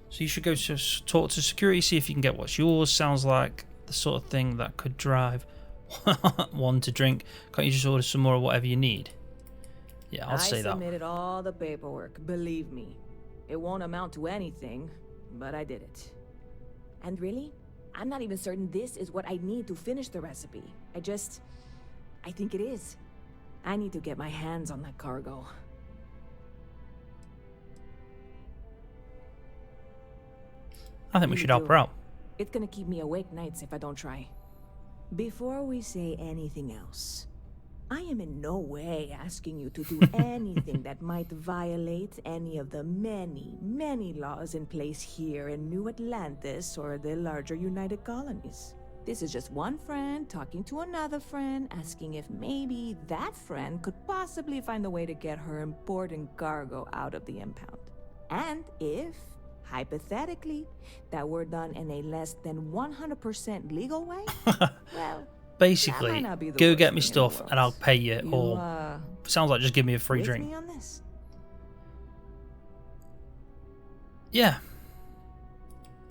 Speaker 1: So you should go to talk to security, see if you can get what's yours. Sounds like the sort of thing that could drive one to drink. Can't you just order some more of whatever you need? Yeah, I'll say that.
Speaker 11: I submitted all the paperwork, believe me. It won't amount to anything, but I did it. And really, I'm not even certain this is what I need to finish the recipe. I think it is. I need to get my hands on that cargo.
Speaker 1: I think we should help her out.
Speaker 11: It's gonna keep me awake nights if I don't try. Before we say anything else, I am in no way asking you to do anything that might violate any of the many, many laws in place here in New Atlantis or the larger United Colonies. This is just one friend talking to another friend, asking if maybe that friend could possibly find a way to get her important cargo out of the impound. And if, hypothetically, that were done in a less than 100% legal way, well,
Speaker 1: basically, go get me stuff and I'll pay you, or sounds like just give me a free drink.
Speaker 11: Me on this?
Speaker 1: Yeah,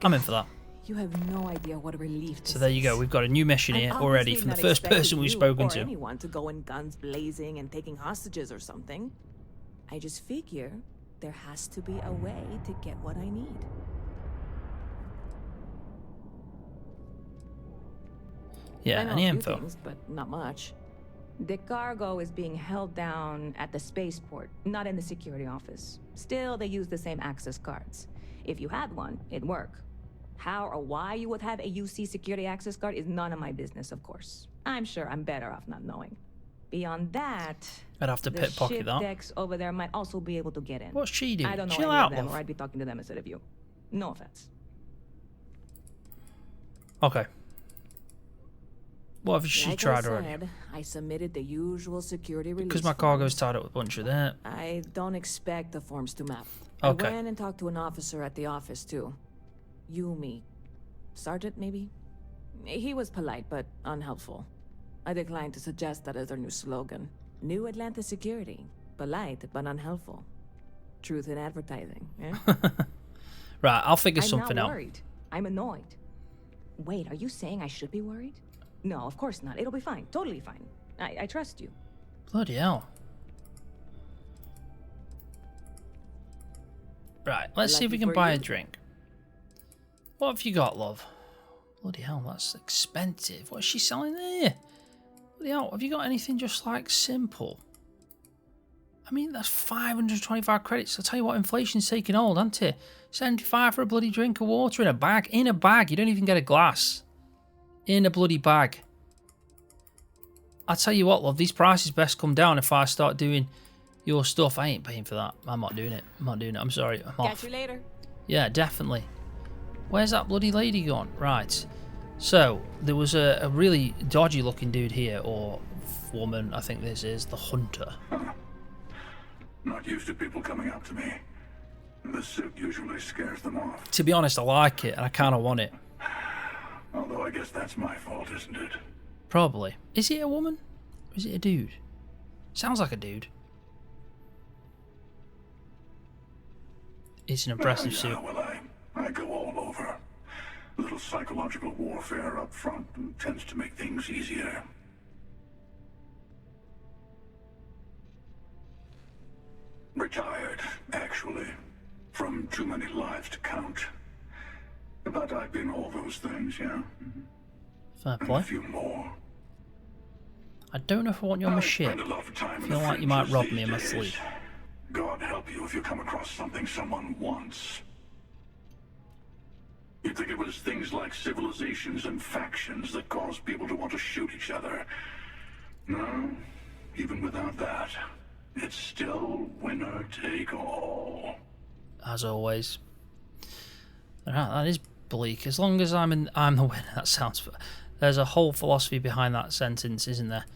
Speaker 1: I'm in for that.
Speaker 11: You have no idea what a relief this
Speaker 1: So there you go. We've got a new mission here already from the first person we've spoken to.
Speaker 11: Anyone to go in guns blazing and taking hostages or something. I just figure there has to be a way to get what I need.
Speaker 1: Yeah, any info?
Speaker 11: Things, but not much. The cargo is being held down at the spaceport, not in the security office. Still, they use the same access cards. If you had one, it'd work. How or why you would have a UC security access card is none of my business, of course. I'm sure I'm better off not knowing. Beyond that,
Speaker 1: I'd have to pickpocket that.
Speaker 11: The decks over there might also be able to get in.
Speaker 1: What's she doing?
Speaker 11: I don't know
Speaker 1: Chill
Speaker 11: any
Speaker 1: out,
Speaker 11: of them,
Speaker 1: love.
Speaker 11: or I'd be talking to them instead of you. No offense.
Speaker 1: Okay. What have she tried already?
Speaker 11: I submitted the usual security release.
Speaker 1: Because my cargo's tied up with a bunch of that.
Speaker 11: I don't expect the forms to map.
Speaker 1: Okay.
Speaker 11: I went and talked to an officer at the office too. Yumi. Sergeant, maybe? He was polite, but unhelpful. I declined to suggest that as their new slogan. New Atlantis Security. Polite, but unhelpful. Truth in advertising, eh?
Speaker 1: Right, I'll figure something
Speaker 11: I'm not
Speaker 1: out.
Speaker 11: Worried. I'm annoyed. Wait, are you saying I should be worried? No, of course not. It'll be fine. Totally fine. I trust you.
Speaker 1: Bloody hell. Right, let's see if we can buy a drink. What have you got, love? Bloody hell, that's expensive. What is she selling there? Bloody hell, have you got anything just like simple? I mean, that's 525 credits. I'll tell you what, inflation's taking hold, hasn't it? 75 for a bloody drink of water in a bag. In a bag. You don't even get a glass. In a bloody bag. I'll tell you what, love. These prices best come down if I start doing your stuff. I ain't paying for that. I'm not doing it. I'm not doing it. I'm sorry. I'm off.
Speaker 5: Catch you later.
Speaker 1: Yeah, definitely. Where's that bloody lady gone? Right. So, there was a really dodgy looking dude here, or woman, I think this is, the hunter.
Speaker 12: Not used to people coming up to me. The suit usually scares them off.
Speaker 1: To be honest, I like it, and I kind of want it.
Speaker 12: Although I guess that's my fault, isn't it?
Speaker 1: Probably. Is it a woman? Or is it a dude? Sounds like a dude. It's an impressive suit.
Speaker 12: Well, I go all over. A little psychological warfare up front tends to make things easier. Retired, actually. From too many lives to count. But I've been all those things, yeah.
Speaker 1: Fair
Speaker 12: And
Speaker 1: play.
Speaker 12: a few more.
Speaker 1: I don't know if I want you on my ship. I feel like you might rob me in my sleep.
Speaker 12: God help you if you come across something someone wants. You'd think it was things like civilizations and factions that cause people to want to shoot each other. No, even without that, it's still winner take all.
Speaker 1: As always. That is bleak. As long as I'm the winner, that sounds... There's a whole philosophy behind that sentence, isn't there?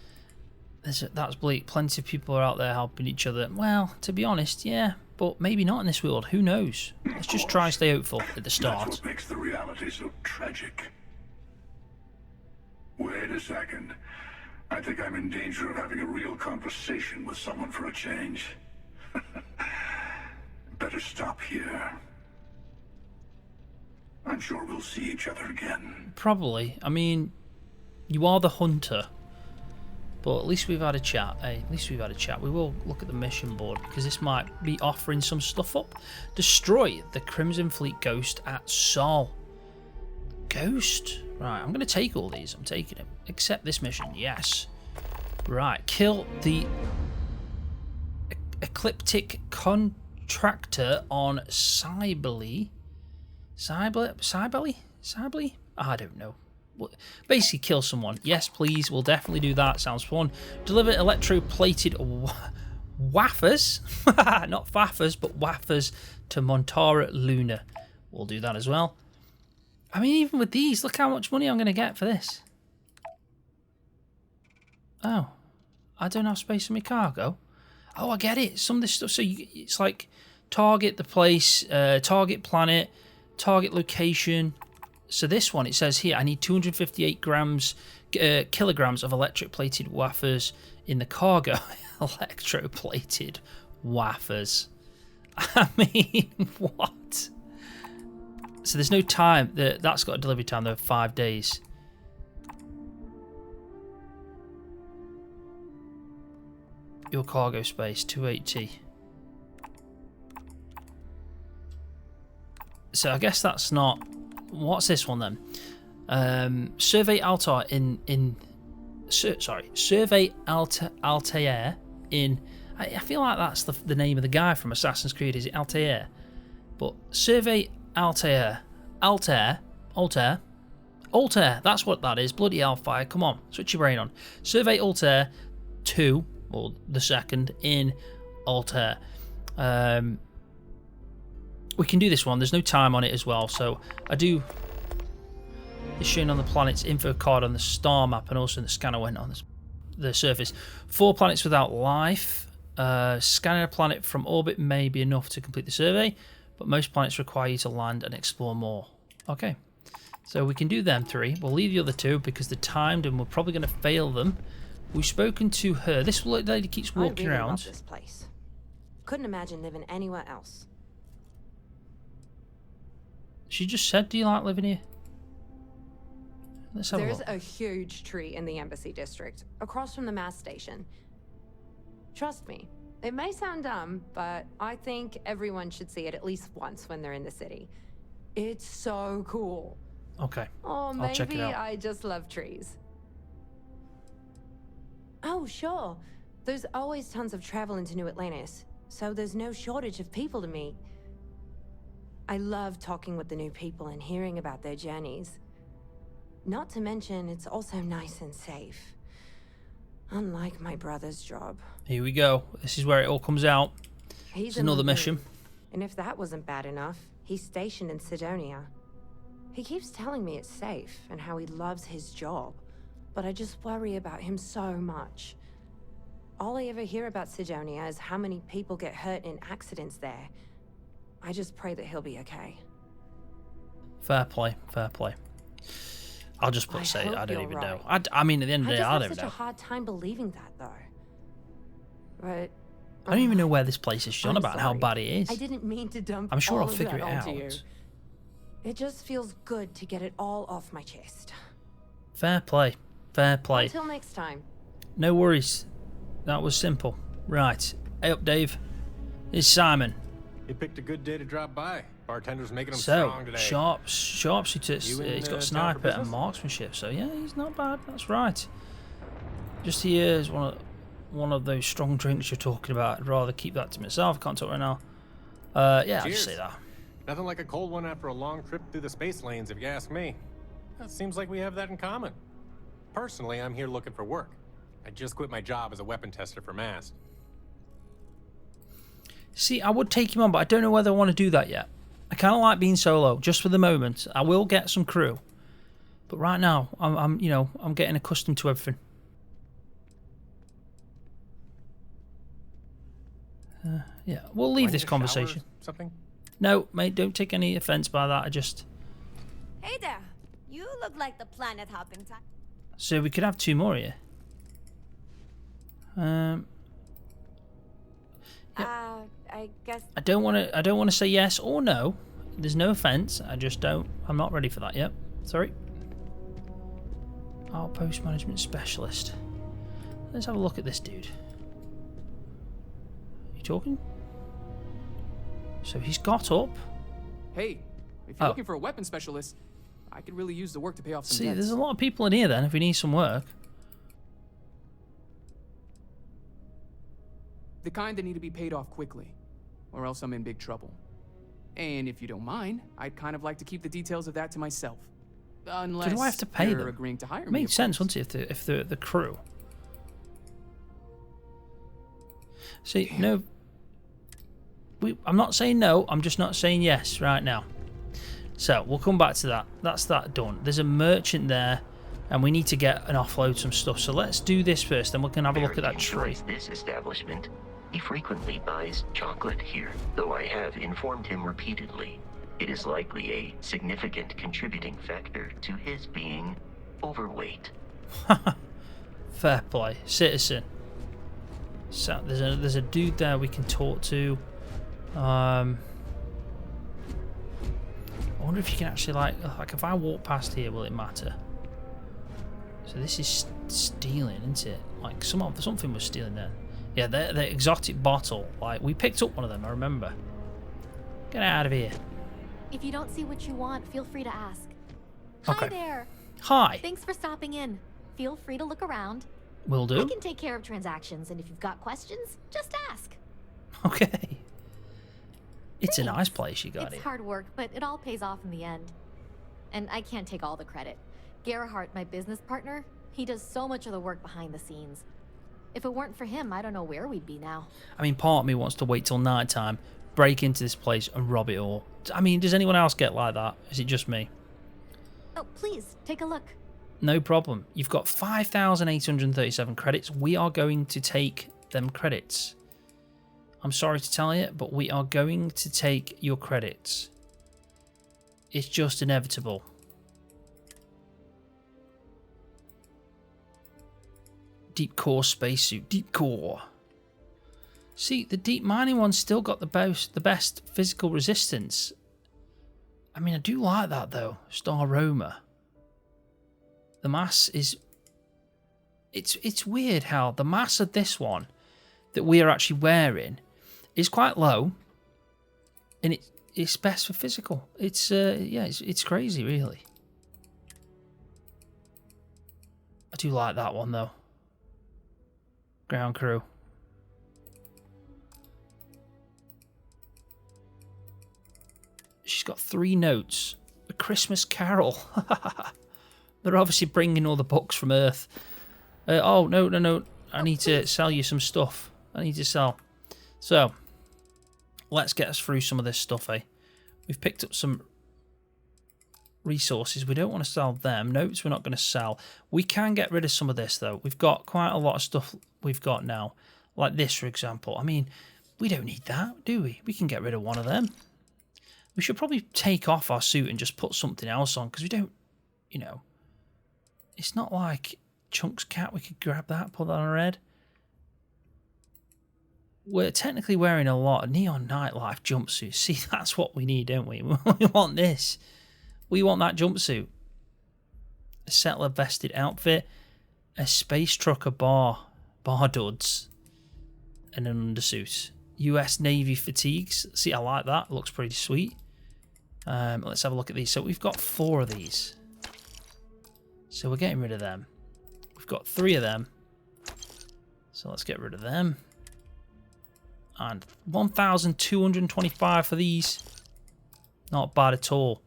Speaker 1: That's bleak. Plenty of people are out there helping each other. Well, to be honest, yeah, but maybe not in this world. Who knows? Let's just try and stay hopeful at the start.
Speaker 12: That's what makes the reality so tragic. Wait a second. I think I'm in danger of having a real conversation with someone for a change. Better stop here. I'm sure we'll see each other again.
Speaker 1: Probably. I mean, you are the hunter. But at least we've had a chat, eh? At least we've had a chat. We will look at the mission board, because this might be offering some stuff up. Destroy the Crimson Fleet Ghost at Sol. Ghost? Right, I'm going to take all these. I'm taking them. Accept this mission. Yes. Right, kill the Ecliptic Contractor on Cybele. Cybele? I don't know. Basically kill someone. Yes, please. We'll definitely do that. Sounds fun. Deliver electroplated wafers. Not faffers, but wafers to Montara Luna. We'll do that as well. I mean, even with these, look how much money I'm going to get for this. Oh. I don't have space for my cargo. Oh, I get it. Some of this stuff. So it's like target the place, target planet, target location. So this one, it says here, I need 258 kilograms of electroplated wafers in the cargo. Electroplated wafers. I mean, what? So there's no time. That's got a delivery time, though, 5 days. Your cargo space, 280. So I guess that's not... What's this one then? Survey Altair Survey Altair in... I feel like that's the name of the guy from Assassin's Creed. Is it Altair? But Survey Altair. Altair. That's what that is. Bloody hellfire. Come on. Switch your brain on. Survey Altair 2, or the second, in Altair. We can do this one. There's no time on it as well, so I do. It's shown on the planet's info card on the star map, and also in the scanner went on the surface. 4 planets without life. Scanning a planet from orbit may be enough to complete the survey, but most planets require you to land and explore more. Okay, so we can do them 3. We'll leave the other 2 because they're timed, and we're probably going to fail them. We've spoken to her. This lady keeps walking around.
Speaker 13: Love this place. Couldn't imagine living anywhere else.
Speaker 1: She just said, do you like living here? Let's have
Speaker 13: There's
Speaker 1: a look.
Speaker 13: a huge tree in the embassy district, across from the mass station. Trust me, it may sound dumb, but I think everyone should see it at least once when they're in the city. It's so cool.
Speaker 1: Okay,
Speaker 13: Or
Speaker 1: I'll check it
Speaker 13: maybe
Speaker 1: out.
Speaker 13: I just love trees. Oh, sure. There's always tons of travel into New Atlantis, so there's no shortage of people to meet. I love talking with the new people and hearing about their journeys. Not to mention, it's also nice and safe. Unlike my brother's job.
Speaker 1: Here we go. This is where it all comes out.
Speaker 13: He's
Speaker 1: It's another mission.
Speaker 13: And if that wasn't bad enough, he's stationed in Sidonia. He keeps telling me it's safe and how he loves his job, but I just worry about him so much. All I ever hear about Sidonia is how many people get hurt in accidents there. I just pray that he'll be okay.
Speaker 1: Fair play, fair play. I'll just put say I don't even know. I mean, at the end of the day, I don't
Speaker 13: have such
Speaker 1: know.
Speaker 13: a hard time believing that, though. But
Speaker 1: I don't even know where this place is shown about and how bad it is.
Speaker 13: I didn't mean to dump.
Speaker 1: I'm sure
Speaker 13: all
Speaker 1: I'll
Speaker 13: of
Speaker 1: figure
Speaker 13: that
Speaker 1: it
Speaker 13: onto
Speaker 1: out.
Speaker 13: you. It just feels good to get it all off my chest.
Speaker 1: Fair play, fair play.
Speaker 13: Until next time.
Speaker 1: No worries. That was simple. Right. Hey up, Dave. It's Simon.
Speaker 7: You picked a good day to drop by. Bartender's making them
Speaker 1: So,
Speaker 7: strong today.
Speaker 1: sharpshooter. He's got sniper and marksmanship. So yeah, he's not bad. That's right. Just here is one of those strong drinks you're talking about. I'd rather keep that to myself. Can't talk right now. Yeah, I'll just say that.
Speaker 7: Nothing like a cold one after a long trip through the space lanes, if you ask me. It seems like we have that in common. Personally, I'm here looking for work. I just quit my job as a weapon tester for Mast.
Speaker 1: See, I would take him on, but I don't know whether I want to do that yet. I kind of like being solo, just for the moment. I will get some crew, but right now, I'm getting accustomed to everything. Yeah, we'll leave this conversation.
Speaker 7: Something?
Speaker 1: No, mate, don't take any offense by that. I just.
Speaker 14: Hey there, you look like the planet hopping type.
Speaker 1: So we could have 2 more here.
Speaker 14: I guess.
Speaker 1: I don't want to say yes or no. There's no offense. I just don't. I'm not ready for that yet. Sorry. Outpost management specialist. Let's have a look at this dude. You talking? So he's got up.
Speaker 15: Hey, if you're looking for a weapon specialist, I could really use the work to pay off some
Speaker 1: See,
Speaker 15: debts.
Speaker 1: there's a lot of people in here then if we need some work.
Speaker 15: The kind that need to be paid off quickly, or else I'm in big trouble. And if you don't mind, I'd kind of like to keep the details of that to myself. Unless
Speaker 1: So do I have to pay
Speaker 15: you're
Speaker 1: them?
Speaker 15: agreeing to hire
Speaker 1: It
Speaker 15: me.
Speaker 1: makes sense, wouldn't it, if they're the crew? See, no. I'm not saying no. I'm just not saying yes right now. So we'll come back to that. That's that done. There's a merchant there, and we need to get and offload some stuff. So let's do this first, then we can have a look at that tree.
Speaker 2: Enjoys this establishment. He frequently buys chocolate here, though I have informed him repeatedly. It is likely a significant contributing factor to his being overweight.
Speaker 1: Fair play, citizen. So there's a dude there we can talk to. I wonder if you can actually like if I walk past here, will it matter? So this is stealing, isn't it? Like something was stealing there. Yeah, the exotic bottle. Like we picked up one of them. I remember. Get out of here.
Speaker 16: If you don't see what you want, feel free to ask.
Speaker 1: Okay.
Speaker 16: Hi there.
Speaker 1: Hi.
Speaker 16: Thanks for stopping in. Feel free to look around.
Speaker 1: Will do.
Speaker 16: I can take care of transactions, and if you've got questions, just ask.
Speaker 1: Okay. It's a nice place you got
Speaker 16: It's
Speaker 1: here.
Speaker 16: hard work, but it all pays off in the end. And I can't take all the credit. Gerhardt, my business partner, he does so much of the work behind the scenes. If it weren't for him, I don't know where we'd be now.
Speaker 1: I mean, part of me wants to wait till night time, break into this place and rob it all. I mean, does anyone else get like that? Is it just me?
Speaker 16: Oh, please, take a look.
Speaker 1: No problem. You've got 5,837 credits. We are going to take them credits. I'm sorry to tell you, but we are going to take your credits. It's just inevitable. Deep core spacesuit. Deep core. See, the deep mining one's still got the best physical resistance. I mean, I do like that though. Star Roma. The mass is... It's weird how the mass of this one that we are actually wearing is quite low. And it's best for physical. It's it's crazy really. I do like that one though. Ground crew. She's got 3 notes. A Christmas Carol. They're obviously bringing all the books from Earth. Oh, no. I need to sell you some stuff. I need to sell. So, let's get us through some of this stuff, eh? We've picked up some resources. We don't want to sell them. Notes we're not going to sell. We can get rid of some of this, though. We've got quite a lot of stuff we've got now. Like this, for example. I mean, we don't need that, do we? We can get rid of one of them. We should probably take off our suit and just put something else on, because we don't, you know, it's not like Chunk's cat. We could grab that, put that on our head. We're technically wearing a lot of neon nightlife jumpsuits. See, that's what we need, don't we? We want this. We want that jumpsuit. A settler vested outfit, a space trucker bar duds, and an undersuit. US Navy fatigues. See, I like that. It looks pretty sweet. Let's have a look at these. So we've got 4 of these. So we're getting rid of them. We've got 3 of them. So let's get rid of them. And 1,225 for these. Not bad at all.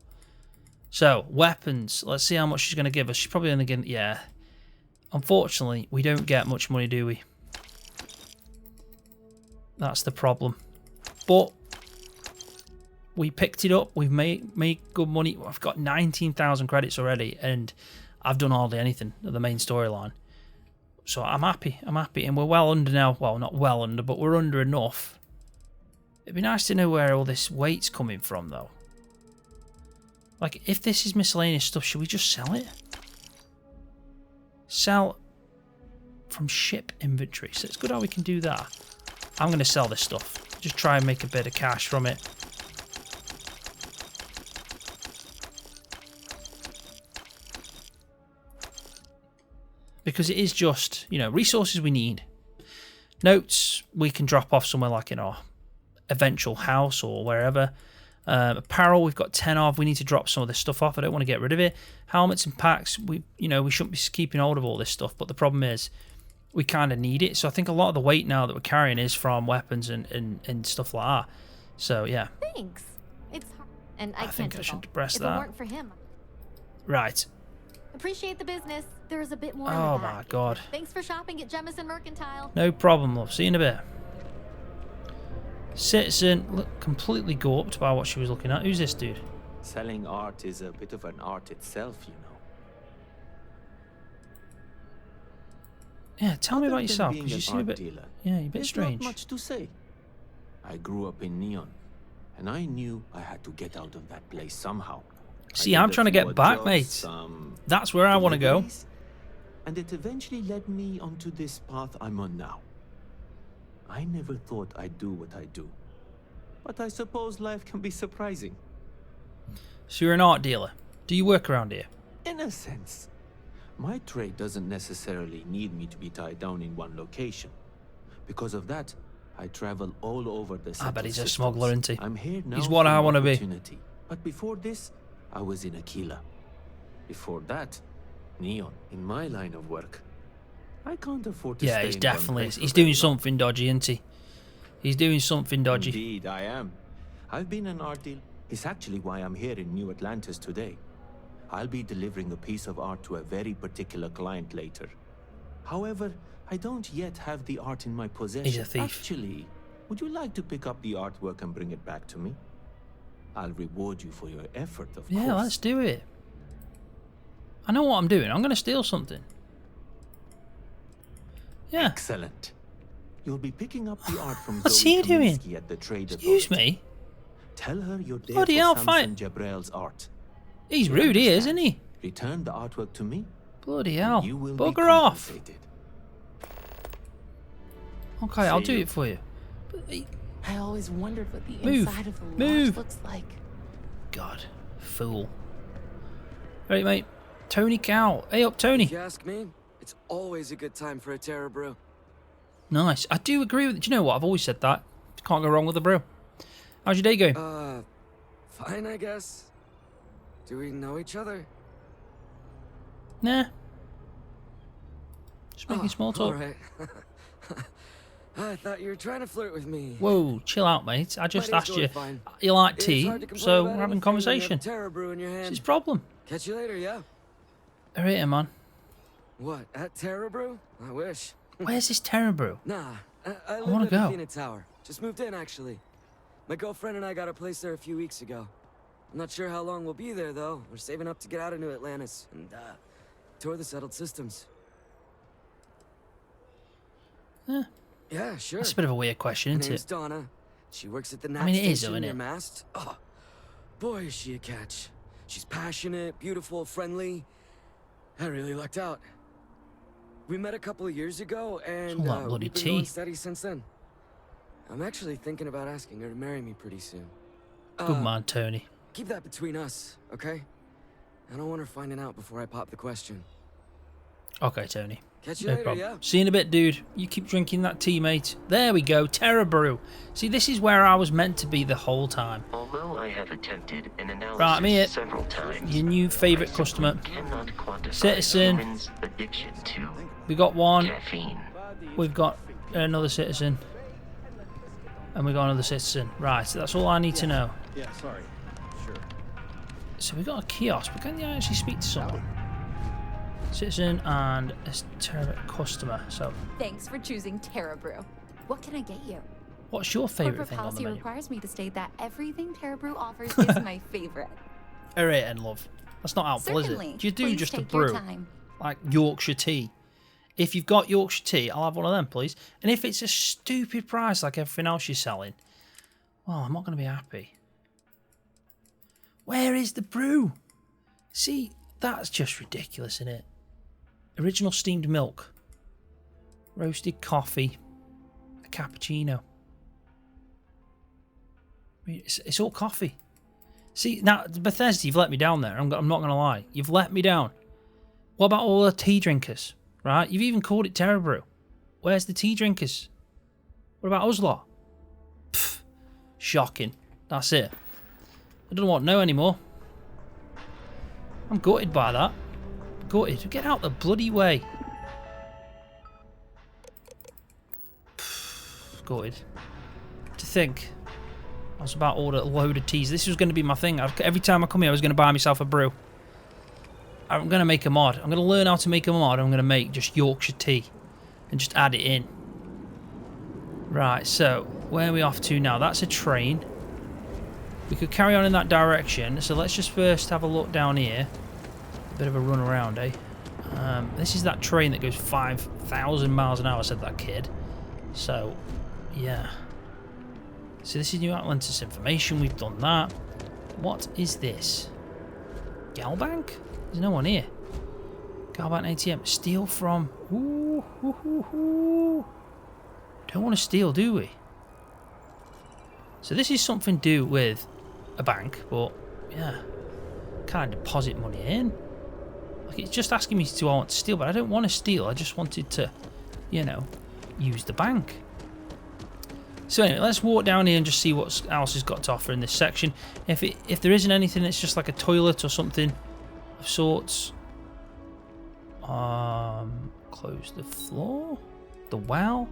Speaker 1: So, weapons. Let's see how much she's going to give us. She's probably only going to... Yeah. Unfortunately, we don't get much money, do we? That's the problem. But we picked it up. We've made good money. I've got 19,000 credits already, and I've done hardly anything of the main storyline. So I'm happy. I'm happy, and we're well under now. Well, not well under, but we're under enough. It'd be nice to know where all this weight's coming from, though. Like, if this is miscellaneous stuff, should we just sell it? Sell from ship inventory. So it's good how we can do that. I'm going to sell this stuff. Just try and make a bit of cash from it. Because it is just, you know, resources we need. Notes we can drop off somewhere like in our eventual house or wherever. Apparel we've got 10 of. We need to drop some of this stuff off. I don't want to get rid of it. Helmets and packs, we shouldn't be keeping hold of all this stuff, but the problem is we kind of need it. So I think a lot of the weight now that we're carrying is from weapons and stuff like that. So yeah.
Speaker 16: Thanks. It's hard. And I
Speaker 1: think I should press
Speaker 16: if
Speaker 1: that.
Speaker 16: If it weren't for him.
Speaker 1: Right.
Speaker 16: Appreciate the business. There is a bit more.
Speaker 1: Oh my god.
Speaker 16: Thanks for shopping at Jemison Mercantile.
Speaker 1: No problem, love. See you in a bit. Citizen looked completely gawped by what she was looking at. Who's this dude?
Speaker 17: Selling art is a bit of an art itself, you know.
Speaker 1: Yeah, tell me
Speaker 17: Other
Speaker 1: about
Speaker 17: than
Speaker 1: yourself,
Speaker 17: being
Speaker 1: because you
Speaker 17: an
Speaker 1: seem a
Speaker 17: art
Speaker 1: bit...
Speaker 17: dealer,
Speaker 1: Yeah, you're a bit
Speaker 17: there's
Speaker 1: strange.
Speaker 17: Not much to say. I grew up in Neon, and I knew I had to get out of that place somehow.
Speaker 1: See, I'm trying to get back, mate. That's where I want to go.
Speaker 17: And it eventually led me onto this path I'm on now. I never thought I'd do what I do. But I suppose life can be surprising.
Speaker 1: So you're an art dealer. Do you work around here?
Speaker 17: In a sense. My trade doesn't necessarily need me to be tied down in one location. Because of that, I travel all over the city.
Speaker 1: I bet he's a smuggler, isn't he?
Speaker 17: I'm here now.
Speaker 1: He's what I want to be.
Speaker 17: But before this, I was in Aquila. Before that, Neon, in my line of work. I can't afford to stay
Speaker 1: he's
Speaker 17: in
Speaker 1: definitely...
Speaker 17: one place
Speaker 1: He's
Speaker 17: for
Speaker 1: doing
Speaker 17: very long.
Speaker 1: something dodgy, isn't he? He's doing something dodgy.
Speaker 17: Indeed, I am. I've been an art dealer. It's actually why I'm here in New Atlantis today. I'll be delivering a piece of art to a very particular client later. However, I don't yet have the art in my possession.
Speaker 1: He's a thief.
Speaker 17: Actually, would you like to pick up the artwork and bring it back to me? I'll reward you for your effort, of course.
Speaker 1: Yeah, let's do it. I know what I'm doing. I'm going to steal something. Yeah.
Speaker 17: Excellent. You'll be picking up the art from
Speaker 1: What's
Speaker 17: Zoe
Speaker 1: he doing?
Speaker 17: Kaminsky at the Trade
Speaker 1: Excuse
Speaker 17: Authority.
Speaker 1: me?
Speaker 17: Tell her you're there
Speaker 1: Bloody
Speaker 17: for
Speaker 1: hell,
Speaker 17: Samson Jabrel's art.
Speaker 1: He's
Speaker 17: She
Speaker 1: rude, he is,
Speaker 17: understands.
Speaker 1: isn't he?
Speaker 17: Return the artwork to me.
Speaker 1: Bloody hell.
Speaker 17: You will be
Speaker 1: Bugger off.
Speaker 17: compensated.
Speaker 1: Okay, I'll do it for you.
Speaker 5: I always wondered what the
Speaker 1: Move.
Speaker 5: inside of the lodge
Speaker 1: Move.
Speaker 5: looks like.
Speaker 1: God. Fool. Right, mate. Tony Cow. Hey up, Tony.
Speaker 18: If you ask me, it's always a good time for a Terra brew.
Speaker 1: Nice. I do agree with... Do you know what? I've always said that. Can't go wrong with a brew. How's your day going?
Speaker 18: Fine, I guess. Do we know each other?
Speaker 1: Nah. Just making small talk.
Speaker 18: Alright. I thought you were trying to flirt with me.
Speaker 1: Whoa, chill out, mate. I just
Speaker 18: My day's
Speaker 1: asked you.
Speaker 18: going fine.
Speaker 1: You like
Speaker 18: It's
Speaker 1: tea,
Speaker 18: hard to complain
Speaker 1: so
Speaker 18: about
Speaker 1: we're having
Speaker 18: anything when you have
Speaker 1: conversation.
Speaker 18: Terra brew in your hand.
Speaker 1: What's his problem?
Speaker 18: Catch you later, yeah?
Speaker 1: Alright, man.
Speaker 18: What, at Terra brew? I wish.
Speaker 1: Where's this Terra brew?
Speaker 18: Nah, I
Speaker 1: wanna
Speaker 18: live at
Speaker 1: go.
Speaker 18: Athena Tower. Just moved in, actually. My girlfriend and I got a place there a few weeks ago. I'm not sure how long we'll be there, though. We're saving up to get out of New Atlantis and, tour the settled systems. Yeah, sure.
Speaker 1: That's a bit of a weird question,
Speaker 18: Her
Speaker 1: isn't
Speaker 18: name's
Speaker 1: it?
Speaker 18: Donna. She works at the Nat
Speaker 1: I mean, it is,
Speaker 18: station
Speaker 1: though,
Speaker 18: near
Speaker 1: innit?
Speaker 18: Mast. Oh, boy, is she a catch. She's passionate, beautiful, friendly. I really lucked out. We met a couple of years ago, and
Speaker 1: all that bloody
Speaker 18: we've been
Speaker 1: tea.
Speaker 18: going steady since then. I'm actually thinking about asking her to marry me pretty soon.
Speaker 1: Good man, Tony.
Speaker 18: Keep that between us, okay? I don't want her finding out before I pop the question.
Speaker 1: Okay, Tony.
Speaker 18: Catch you
Speaker 1: No
Speaker 18: later,
Speaker 1: problem.
Speaker 18: yeah?
Speaker 1: See you in a bit, dude. You keep drinking that tea, mate. There we go. Terra brew. See, this is where I was meant to be the whole time.
Speaker 2: Although I have attempted an analysis
Speaker 1: Right, I'm here.
Speaker 2: several times,
Speaker 1: Your new favourite
Speaker 2: I simply
Speaker 1: customer.
Speaker 2: cannot quantify
Speaker 1: Citizen.
Speaker 2: humans' addiction to
Speaker 1: We got one.
Speaker 2: caffeine.
Speaker 1: We've got another citizen. And we got another citizen. Right, so that's all I need to know.
Speaker 19: Yeah, sorry. Sure.
Speaker 1: So we got a kiosk, but can you actually speak to someone? Citizen and a Terra customer. So,
Speaker 20: Thanks for choosing Terra Brew. What can I get you?
Speaker 1: what's your favourite
Speaker 20: Corporate
Speaker 1: thing on the
Speaker 20: policy
Speaker 1: menu?
Speaker 20: requires me to state that everything Terra Brew offers is my favorite.
Speaker 1: Alright, and love. That's not helpful, is
Speaker 20: Certainly.
Speaker 1: it? Do you do
Speaker 20: Please
Speaker 1: just a
Speaker 20: take your
Speaker 1: brew?
Speaker 20: time.
Speaker 1: Like Yorkshire tea? If you've got Yorkshire tea, I'll have one of them, please. And if it's a stupid price like everything else you're selling, well, I'm not going to be happy. Where is the brew? See, that's just ridiculous, isn't it? Original steamed milk, roasted coffee, a cappuccino. I mean, it's all coffee. See, now, Bethesda, you've let me down there. I'm not going to lie. You've let me down. What about all the tea drinkers, right? You've even called it Terra Brew. Where's the tea drinkers? What about us lot? Pfft, shocking. That's it. I don't want to know anymore. I'm gutted by that. Gutted. Get out the bloody way. Pfft, gutted. To think. I was about to order a load of teas. This was going to be my thing. Every time I come here, I was going to buy myself a brew. I'm going to make a mod. I'm going to learn how to make a mod. I'm going to make just Yorkshire tea. And just add it in. Right, so where are we off to now? That's a train. We could carry on in that direction. So let's just first have a look down here. A bit of a run around, eh? This is that train that goes 5,000 miles an hour, said that kid. So, yeah. So this is New Atlantis information. We've done that. What is this? Galbank? There's no one here. Galbank ATM. Steal from... Ooh, hoo, hoo, hoo. Don't want to steal, do we? So this is something to do with a bank, but yeah. Can't deposit money in. Like, it's just asking me to I want to steal, but I don't want to steal. I just wanted to, you know, use the bank. So anyway, let's walk down here and just see what else has got to offer in this section. If there isn't anything, it's just like a toilet or something of sorts. Close the floor. The well.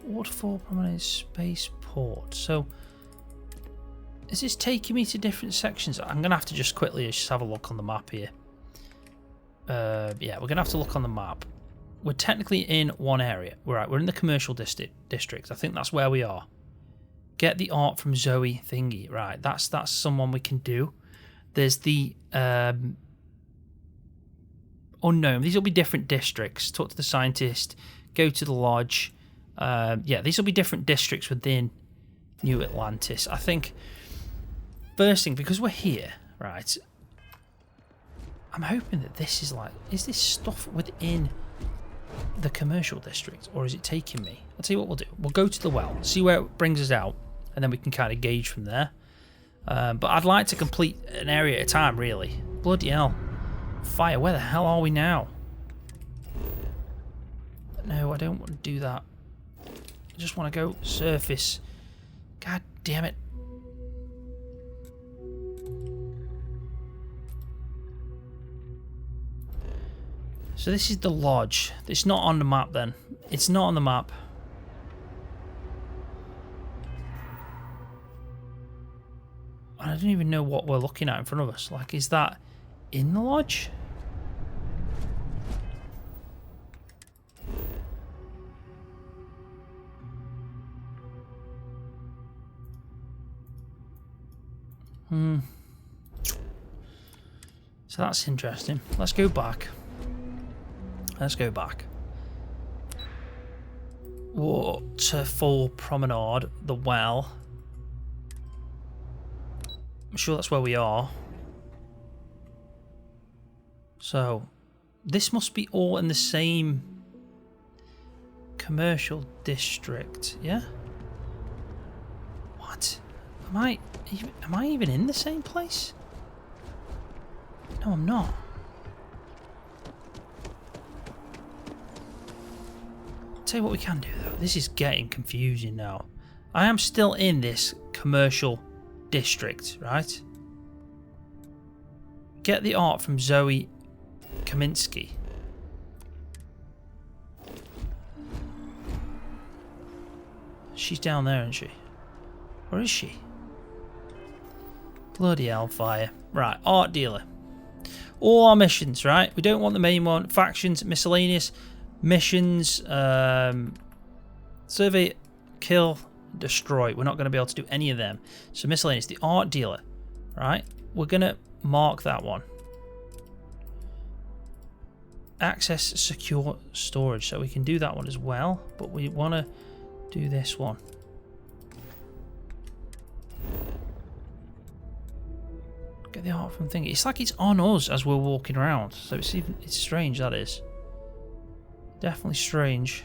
Speaker 1: Waterfall promenade spaceport. So, is this taking me to different sections? I'm gonna have to just quickly just have a look on the map here. Yeah, we're gonna have to look on the map. We're technically in one area. We're in the commercial district. I think that's where we are. Get the art from Zoe thingy. Right, that's someone we can do. There's the unknown. These will be different districts. Talk to the scientist. Go to the lodge. Yeah, these will be different districts within New Atlantis. I think first thing, because we're here, right? I'm hoping that this is like, is this stuff within the commercial district, or is it taking me? I'll tell you what we'll do. We'll go to the well, see where it brings us out, and then we can kind of gauge from there. But I'd like to complete an area at a time, really. Bloody hell. Fire, where the hell are we now? No, I don't want to do that. I just want to go surface. God damn it. So this is the lodge. It's not on the map then. It's not on the map. I don't even know what we're looking at in front of us. Like, is that in the lodge? So that's interesting. Let's go back. Let's go back. Waterfall Promenade, the well. I'm sure that's where we are. So, this must be all in the same commercial district, yeah? What? Am I even in the same place? No, I'm not. Tell you what we can do though. This is getting confusing now. I am still in this commercial district, right? Get the art from Zoe Kaminsky. She's down there, isn't she? Where is she? Bloody hellfire. Right, art dealer. All our missions, right? We don't want the main one. Factions, miscellaneous, missions, survey, kill, destroy. We're not going to be able to do any of them. So miscellaneous, the art dealer, right? We're going to mark that one. Access secure storage. So we can do that one as well. But we want to do this one. Get the art from thingy. It's like it's on us as we're walking around. So it's strange, that is. Definitely strange.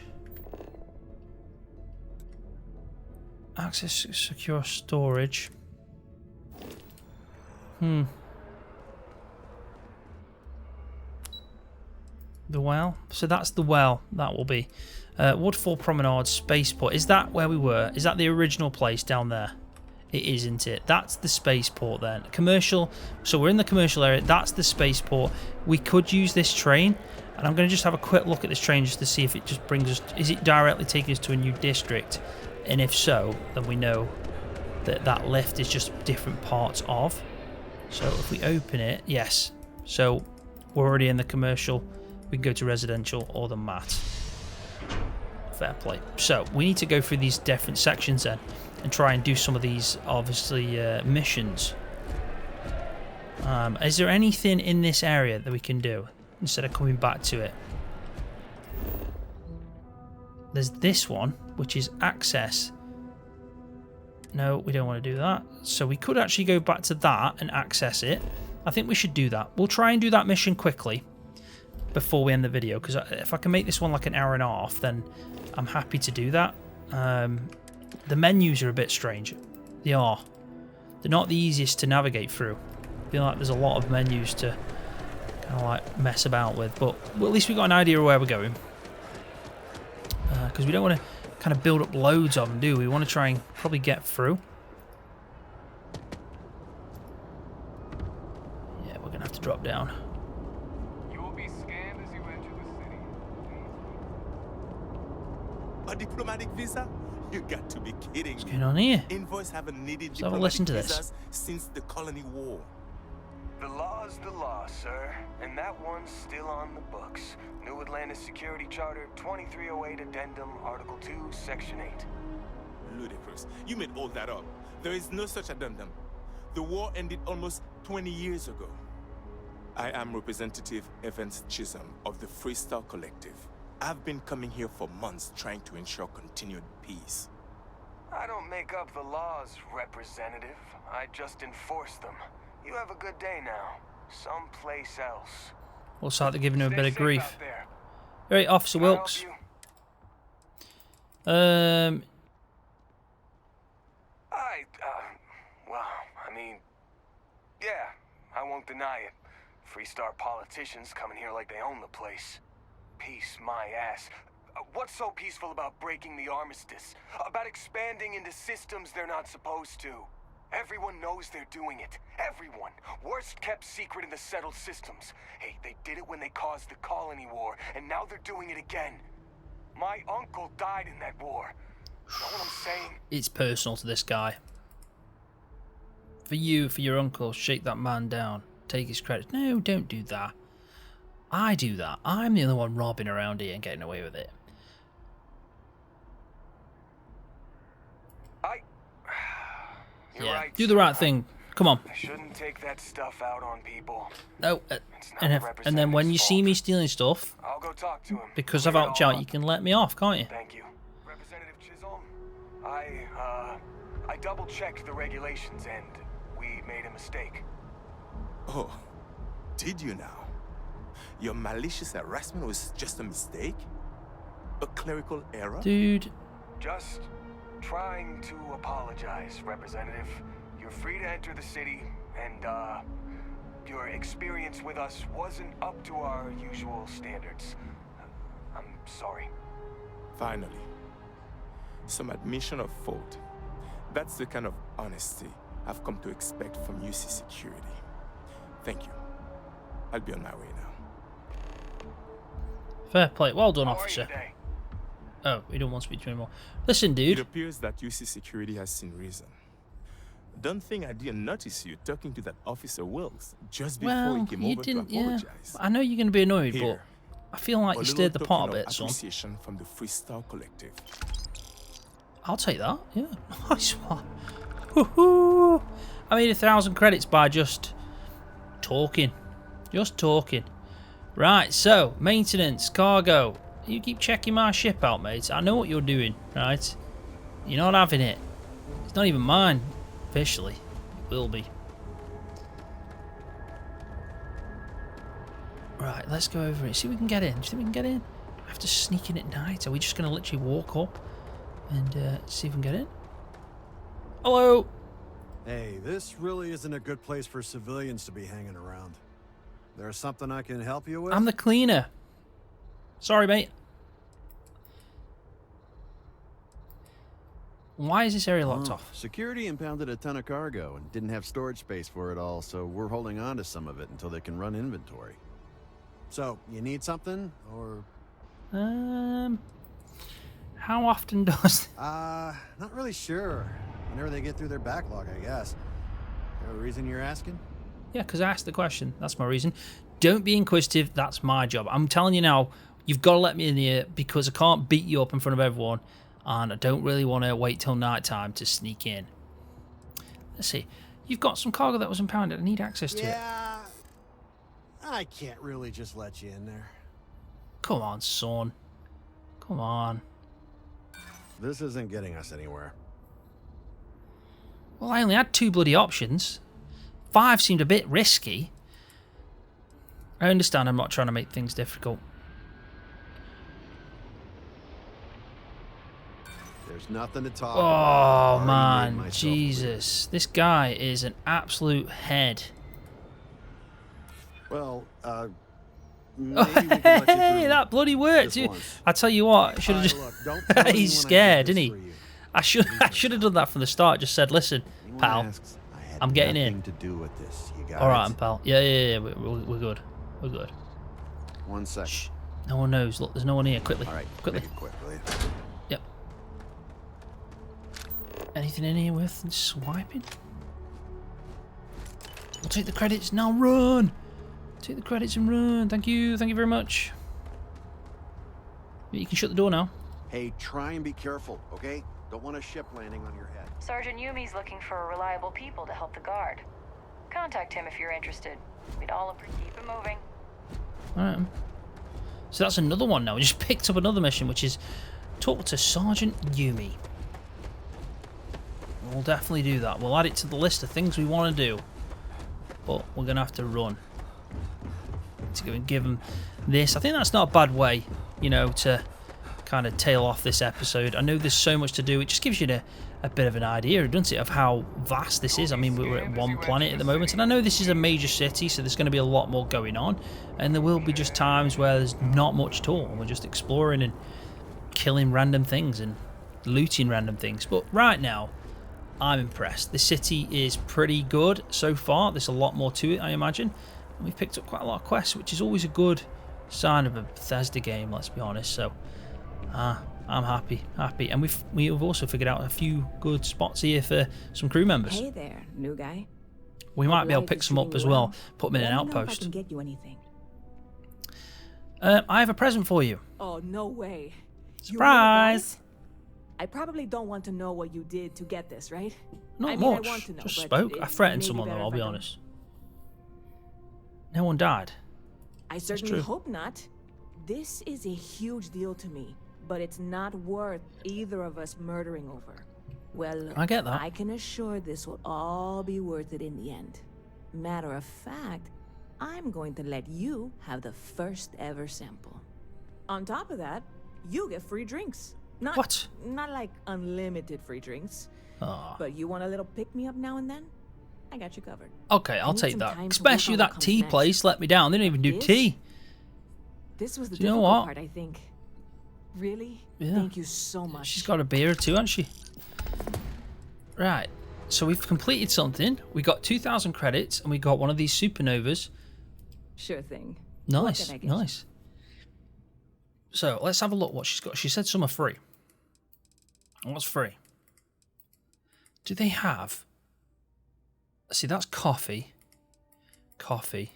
Speaker 1: Access secure storage. The well. So that's the well. That will be. Waterfall Promenade, Spaceport. Is that where we were? Is that the original place down there? It is, isn't it? That's the spaceport then. Commercial. So we're in the commercial area. That's the spaceport. We could use this train. And I'm going to just have a quick look at this train just to see if it just brings us... Is it directly taking us to a new district? And if so, then we know that that lift is just different parts of. So if we open it, yes. So we're already in the commercial. We can go to residential or the mat. Fair play. So we need to go through these different sections then. And try and do some of these, obviously, missions. Is there anything in this area that we can do instead of coming back to it? There's this one, which is access. No, we don't want to do that. So we could actually go back to that and access it. I think we should do that. We'll try and do that mission quickly before we end the video. Because if I can make this one like an hour and a half, then I'm happy to do that. The menus are a bit strange. They are. They're not the easiest to navigate through. I feel like there's a lot of menus to kind of like mess about with. But well, at least we got an idea of where we're going. Because we don't want to kind of build up loads of them, do we? We want to try and probably get through. Yeah, we're going to have to drop down.
Speaker 9: You will be scanned as you enter the city.
Speaker 19: A diplomatic visa? You got to be kidding me.
Speaker 1: What's going on here?
Speaker 19: Envoys haven't needed
Speaker 1: Let's have a listen to this.
Speaker 19: visas since the colony war.
Speaker 9: The law's the law, sir, and that one's still on the books. New Atlantis Security Charter 2308 Addendum, Article 2, Section 8.
Speaker 19: Ludicrous. You made all that up. There is no such addendum. The war ended almost 20 years ago. I am Representative Evans Chisholm of the Freestyle Collective. I've been coming here for months trying to ensure continued peace.
Speaker 9: I don't make up the laws, Representative. I just enforce them. You have a good day now. Someplace else.
Speaker 1: We'll start to giving him a bit of grief. Right, Officer Wilkes.
Speaker 9: Well, I mean, yeah, I won't deny it. Freestar politicians coming here like they own the place. Peace my ass. What's so peaceful about breaking the armistice? About expanding into systems they're not supposed to? Everyone knows they're doing it. Everyone. Worst kept secret in the settled systems. Hey, they did it when they caused the colony war, and now they're doing it again. My uncle died in that war. Know what I'm saying?
Speaker 1: It's personal to this guy. For you, for your uncle, shake that man down. Take his credit. No, don't do that. I do that. I'm the other one robbing around here and getting away with it.
Speaker 9: You're right.
Speaker 1: Do the right thing. Come on.
Speaker 9: I shouldn't take that stuff out on people.
Speaker 1: No, and then when you see me stealing stuff,
Speaker 9: I'll go talk to him.
Speaker 1: because I've helped you out, you can let me off, can't you?
Speaker 9: Thank you. Representative Chisholm, I double-checked the regulations and we made a mistake.
Speaker 19: Oh, did you now? Your malicious harassment was just a mistake? A clerical error?
Speaker 1: Dude.
Speaker 9: Just trying to apologize, Representative. You're free to enter the city, and, your experience with us wasn't up to our usual standards. I'm sorry.
Speaker 19: Finally. Some admission of fault. That's the kind of honesty I've come to expect from UC Security. Thank you. I'll be on my way now.
Speaker 1: Fair play. Well done, officer. Oh, we don't want to speak to you anymore. Listen, dude.
Speaker 19: It appears that UC Security has seen reason. Don't think I didn't notice you talking to that Officer Wills just before he came over to apologize.
Speaker 1: I know you're going to be annoyed,
Speaker 19: Here,
Speaker 1: but I feel like you stirred the pot a bit, son.
Speaker 19: Appreciation from the Freestyle Collective.
Speaker 1: I'll take that. Yeah, nice one. Woohoo! I made 1,000 credits by just talking. Just talking. Right, so, maintenance, cargo. You keep checking my ship out, mate. I know what you're doing, right? You're not having it. It's not even mine, officially. It will be. Right, let's go over it. See if we can get in. Do you think we can get in? Do we have to sneak in at night? Are we just going to literally walk up and see if we can get in? Hello!
Speaker 21: Hey, this really isn't a good place for civilians to be hanging around. There's something I can help you with?
Speaker 1: I'm the cleaner. Sorry, mate. Why is this area locked off?
Speaker 21: Security impounded a ton of cargo and didn't have storage space for it all, so we're holding on to some of it until they can run inventory. So, you need something, or...?
Speaker 1: How often does...
Speaker 21: not really sure. Whenever they get through their backlog, I guess. There a reason you're asking?
Speaker 1: Yeah, because I asked the question. That's my reason. Don't be inquisitive. That's my job. I'm telling you now, you've got to let me in here because I can't beat you up in front of everyone. And I don't really want to wait till night time to sneak in. Let's see. You've got some cargo that was impounded. I need access to it.
Speaker 21: Yeah, I can't really just let you in there.
Speaker 1: Come on, son. Come on.
Speaker 21: This isn't getting us anywhere.
Speaker 1: Well, I only had 2 bloody options. 5 seemed a bit risky. I understand I'm not trying to make things difficult.
Speaker 21: There's nothing to talk about.
Speaker 1: Oh, man. Jesus. This guy is an absolute head.
Speaker 21: Well,
Speaker 1: hey, that bloody worked. I tell you what, I should have just... He's scared, isn't he? I should have done that from the start. Just said, listen, pal, I'm getting in.
Speaker 21: To do with this. You got
Speaker 1: all right, pal. Yeah. We're good. We're good.
Speaker 21: 1 sec.
Speaker 1: Shh. No one knows. Look, there's no one here. Quickly.
Speaker 21: All right,
Speaker 1: quickly.
Speaker 21: Make it quick, will you?
Speaker 1: Yep. Anything in here worth swiping? We'll take the credits now. Run. Take the credits and run. Thank you. Thank you very much. You can shut the door now.
Speaker 21: Hey, try and be careful, okay? Don't want a ship landing on your head.
Speaker 22: Sergeant Yumi's looking for reliable people to help the guard. Contact him if you're interested. We'd all keep it moving.
Speaker 1: Alright. So that's another one now. We just picked up another mission, which is talk to Sergeant Yumi. We'll definitely do that. We'll add it to the list of things we want to do. But we're going to have to run. To go and give them this. I think that's not a bad way, you know, to kind of tail off this episode. I know there's so much to do. It just gives you a bit of an idea, doesn't it, of how vast this is. I mean, we're at one planet at the moment, and I know this is a major city, so there's going to be a lot more going on, and there will be just times where there's not much at all. We're just exploring and killing random things and looting random things. But right now, I'm impressed. The city is pretty good so far. There's a lot more to it, I imagine. And we've picked up quite a lot of quests, which is always a good sign of a Bethesda game, let's be honest. So, I'm happy. And we've also figured out a few good spots here for some crew members.
Speaker 11: Hey there, new guy.
Speaker 1: We might be able to pick some up as well. Put them in an outpost.
Speaker 11: I can get you anything.
Speaker 1: I have a present for you.
Speaker 11: Oh, no way.
Speaker 1: Surprise!
Speaker 11: I probably don't want to know what you did to get this, right?
Speaker 1: Not
Speaker 11: I mean,
Speaker 1: much.
Speaker 11: I want to know,
Speaker 1: Just
Speaker 11: but
Speaker 1: spoke. I threatened
Speaker 11: may be
Speaker 1: someone though,
Speaker 11: better
Speaker 1: I'll
Speaker 11: if
Speaker 1: be
Speaker 11: I don't.
Speaker 1: honest. No one died.
Speaker 11: I certainly hope not. This is a huge deal to me, but it's not worth either of us murdering over. Well, look,
Speaker 1: I get that.
Speaker 11: I can assure this will all be worth it in the end. Matter of fact, I'm going to let you have the first ever sample. On top of that, you get free drinks. Not like unlimited free drinks. But you want a little pick-me-up now and then? I got you covered.
Speaker 1: Okay, I'll take that. Especially that tea place let me down. They didn't even do tea.
Speaker 11: This was the
Speaker 1: Do you know
Speaker 11: difficult
Speaker 1: what?
Speaker 11: part, I think. Really?
Speaker 1: Yeah.
Speaker 11: Thank you so much.
Speaker 1: She's got a beer or two, hasn't she? Right. So we've completed something. We got 2,000 credits, and we got one of these supernovas.
Speaker 11: Sure thing.
Speaker 1: Nice, nice. So let's have a look what she's got. She said some are free. What's free? Do they have... See, that's coffee. Coffee.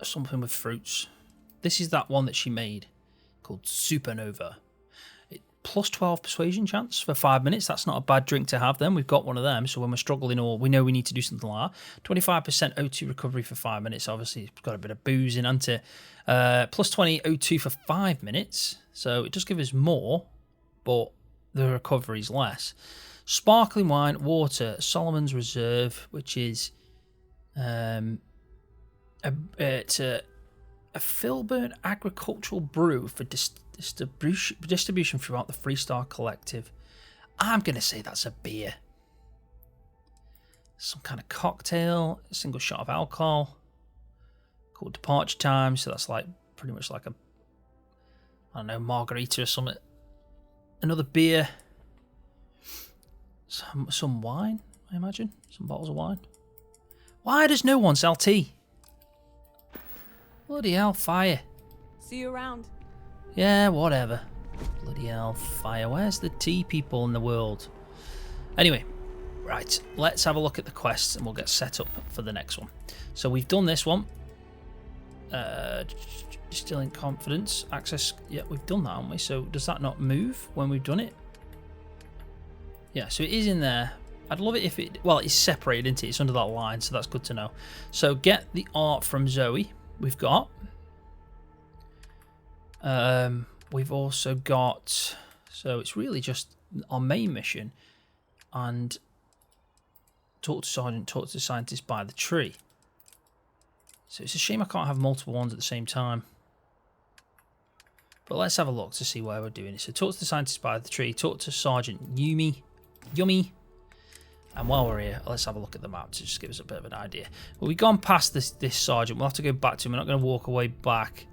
Speaker 1: Something with fruits. This is that one that she made called Supernova. Plus 12 persuasion chance for 5 minutes. That's not a bad drink to have then. We've got one of them. So when we're struggling or we know we need to do something like that. 25% O2 recovery for 5 minutes. Obviously, it's got a bit of booze in, hasn't it? Plus 20 O2 for 5 minutes. So it does give us more, but the recovery's less. Sparkling wine, water, Solomon's Reserve, which is it's a Filburn agricultural brew for distribution throughout the Freestar Collective. I'm going to say that's a beer. Some kind of cocktail, a single shot of alcohol, called Departure Time, so that's like pretty much like a, I don't know, margarita or something. Another beer. Some wine, I imagine. Some bottles of wine. Why does no one sell tea? Bloody hell, fire.
Speaker 11: See you around.
Speaker 1: Yeah, whatever. Bloody hell, fire. Where's the tea people in the world? Anyway, right, let's have a look at the quests and we'll get set up for the next one. So we've done this one. Distilling confidence. Access. Yeah, we've done that, haven't we? So does that not move when we've done it? Yeah, so it is in there. I'd love it if it... Well, it's separated, isn't it? It's under that line, so that's good to know. So get the art from Zoe. We've got... we've also got... So it's really just our main mission. And talk to Sergeant, talk to the scientist by the tree. So it's a shame I can't have multiple ones at the same time. But let's have a look to see where we're doing it. So talk to the scientist by the tree. Talk to Sergeant Yummy. And while we're here, let's have a look at the map to just give us a bit of an idea. Well, we've gone past this sergeant. We'll have to go back to him. We're not going to walk away back.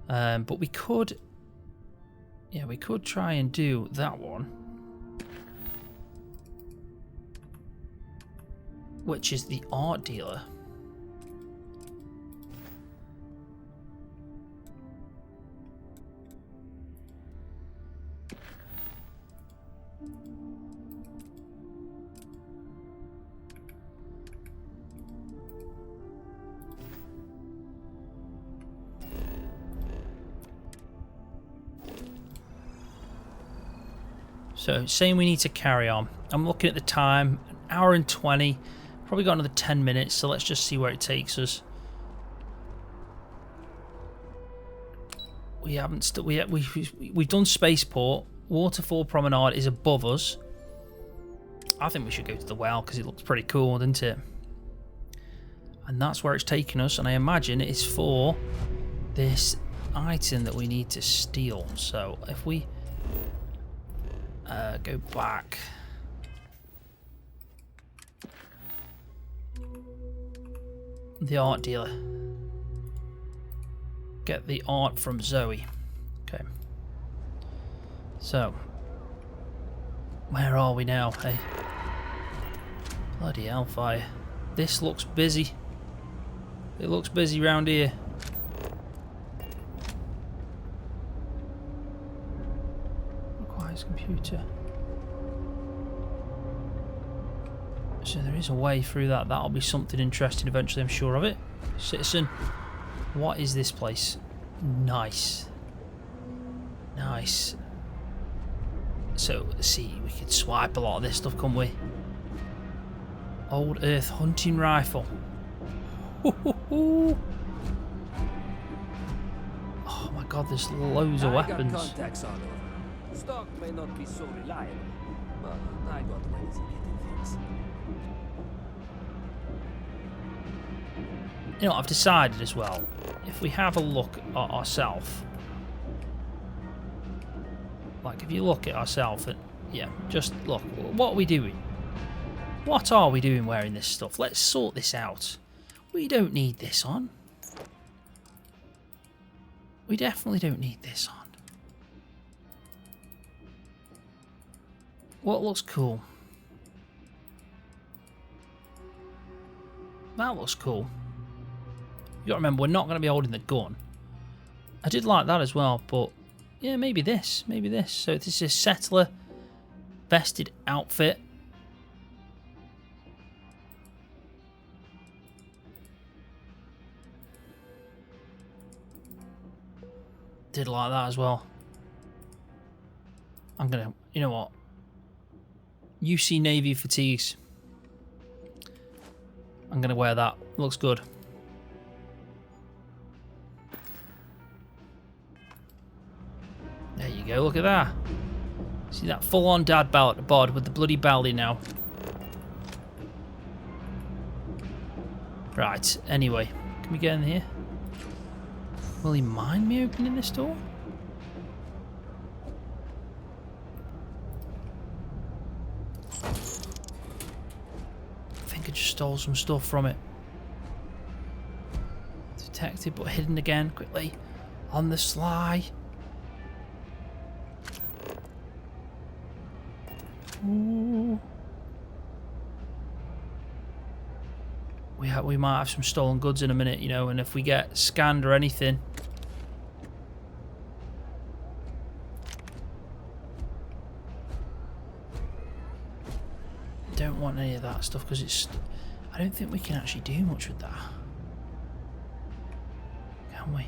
Speaker 1: But we could... Yeah, we could try and do that one. Which is the art dealer. So, saying we need to carry on. I'm looking at the time, an hour and 20. Probably got another 10 minutes, so let's just see where it takes us. We haven't still. We've done Spaceport. Waterfall Promenade is above us. I think we should go to the well because it looks pretty cool, doesn't it? And that's where it's taking us. And I imagine it's for this item that we need to steal. So if we go back. The art dealer. Get the art from Zoe. Okay. So, Where are we now, hey? Bloody hellfire. This looks busy. It looks busy round here. Requires computer. So there is a way through that. That'll be something interesting eventually, I'm sure of it. Citizen, what is this place? Nice. Nice. So, let's see, we could swipe a lot of this stuff, can't we? Old Earth hunting rifle. Oh my god, there's loads of weapons.
Speaker 3: Got contacts all over. Stock may not be so reliable, but I got ways of getting things.
Speaker 1: You know, I've decided as well, if we have a look at ourselves, like if you look at ourselves and, yeah, just look, what are we doing? What are we doing wearing this stuff? Let's sort this out. We don't need this on. We definitely don't need this on. What looks cool? That looks cool. You gotta remember, we're not gonna be holding the gun. I did like that as well, but yeah, maybe this. Maybe this. So this is a settler vested outfit. Did like that as well. I'm gonna, you know what? UC Navy fatigues. I'm gonna wear that. Looks good. There you go, look at that. See that full-on dad bod with the bloody belly now. Right, anyway. Can we get in here? Will he mind me opening this door? I think I just stole some stuff from it. Detected but hidden again, quickly. On the sly. Ooh. We might have some stolen goods in a minute, you know, and if we get scanned or anything. Don't want any of that stuff because it's... I don't think we can actually do much with that. Can we?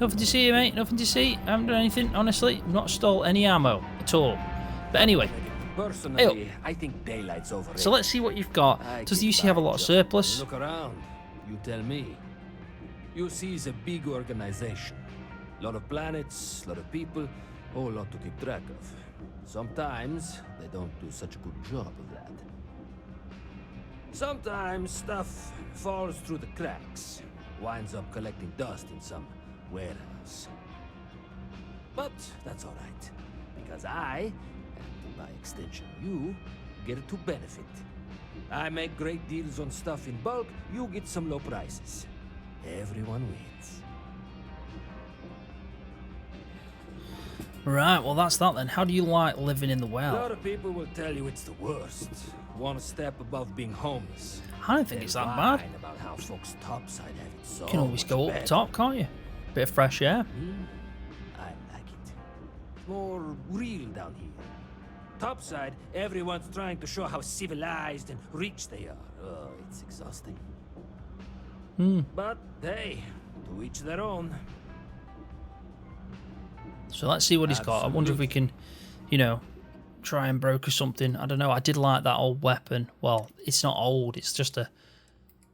Speaker 1: Nothing to see here, mate. Nothing to see. I haven't done anything, honestly. I've not stole any ammo at all. But anyway.
Speaker 3: Personally, I think daylight's overrated.
Speaker 1: So let's see what you've got. Does the UC have a lot of surplus?
Speaker 3: Look around. You tell me. UC is a big organization. A lot of planets, a lot of people, whole lot to keep track of. Sometimes they don't do such a good job of that. Sometimes stuff falls through the cracks, winds up collecting dust in some warehouse. But that's all right, because I, and by extension you, get to benefit. I make great deals on stuff in bulk, you get some low prices. Everyone wins.
Speaker 1: Right, well that's that then. How do you like living in the
Speaker 3: A
Speaker 1: well?
Speaker 3: lot of people will tell you it's the worst. One step above being homeless.
Speaker 1: I don't think it's that bad.
Speaker 3: About how folks topside have it so
Speaker 1: You can always go up
Speaker 3: better.
Speaker 1: top, can't you? Bit of fresh air.
Speaker 3: I like it. More real down here. Topside, everyone's trying to show how civilized and rich they are. Oh, it's exhausting. But hey, to each their own.
Speaker 1: So let's see what he's got. I wonder if we can, you know, try and broker something. I don't know. I did like that old weapon. Well, it's not old. It's just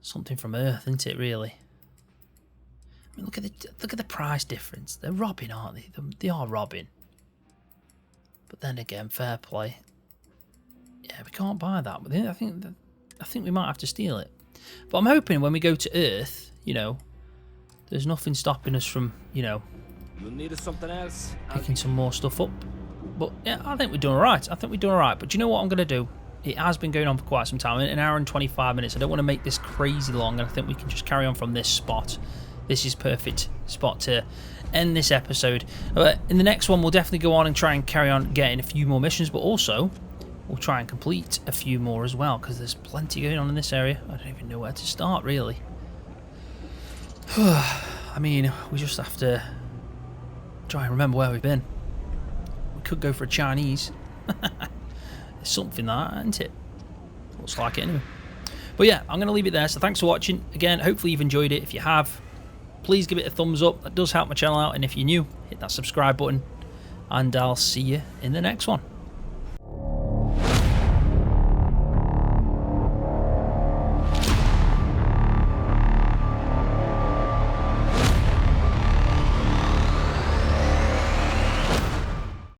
Speaker 1: something from Earth, isn't it? Really. I mean, look at the price difference. They're robbing, aren't they? They are robbing. But then again, fair play. Yeah, we can't buy that. But I think we might have to steal it. But I'm hoping when we go to Earth, you know, there's nothing stopping us from, you know,
Speaker 3: You need something else?
Speaker 1: picking some more stuff up. But yeah, I think we're doing alright. I think we're doing alright. But do you know what I'm going to do? It has been going on for quite some time. An hour and 25 minutes. I don't want to make this crazy long. And I think we can just carry on from this spot. this is perfect spot to end this episode. In the next one, we'll definitely go on and try and carry on getting a few more missions, but also we'll try and complete a few more as well, because there's plenty going on in this area. I don't even know where to start, really. I mean, we just have to try and remember where we've been. We could go for a Chinese. It's something that, isn't it? Looks like it anyway. But yeah, I'm going to leave it there. So thanks for watching. Again, hopefully you've enjoyed it. If you have, please give it a thumbs up. That does help my channel out. And if you're new, hit that subscribe button. And I'll see you in the next one.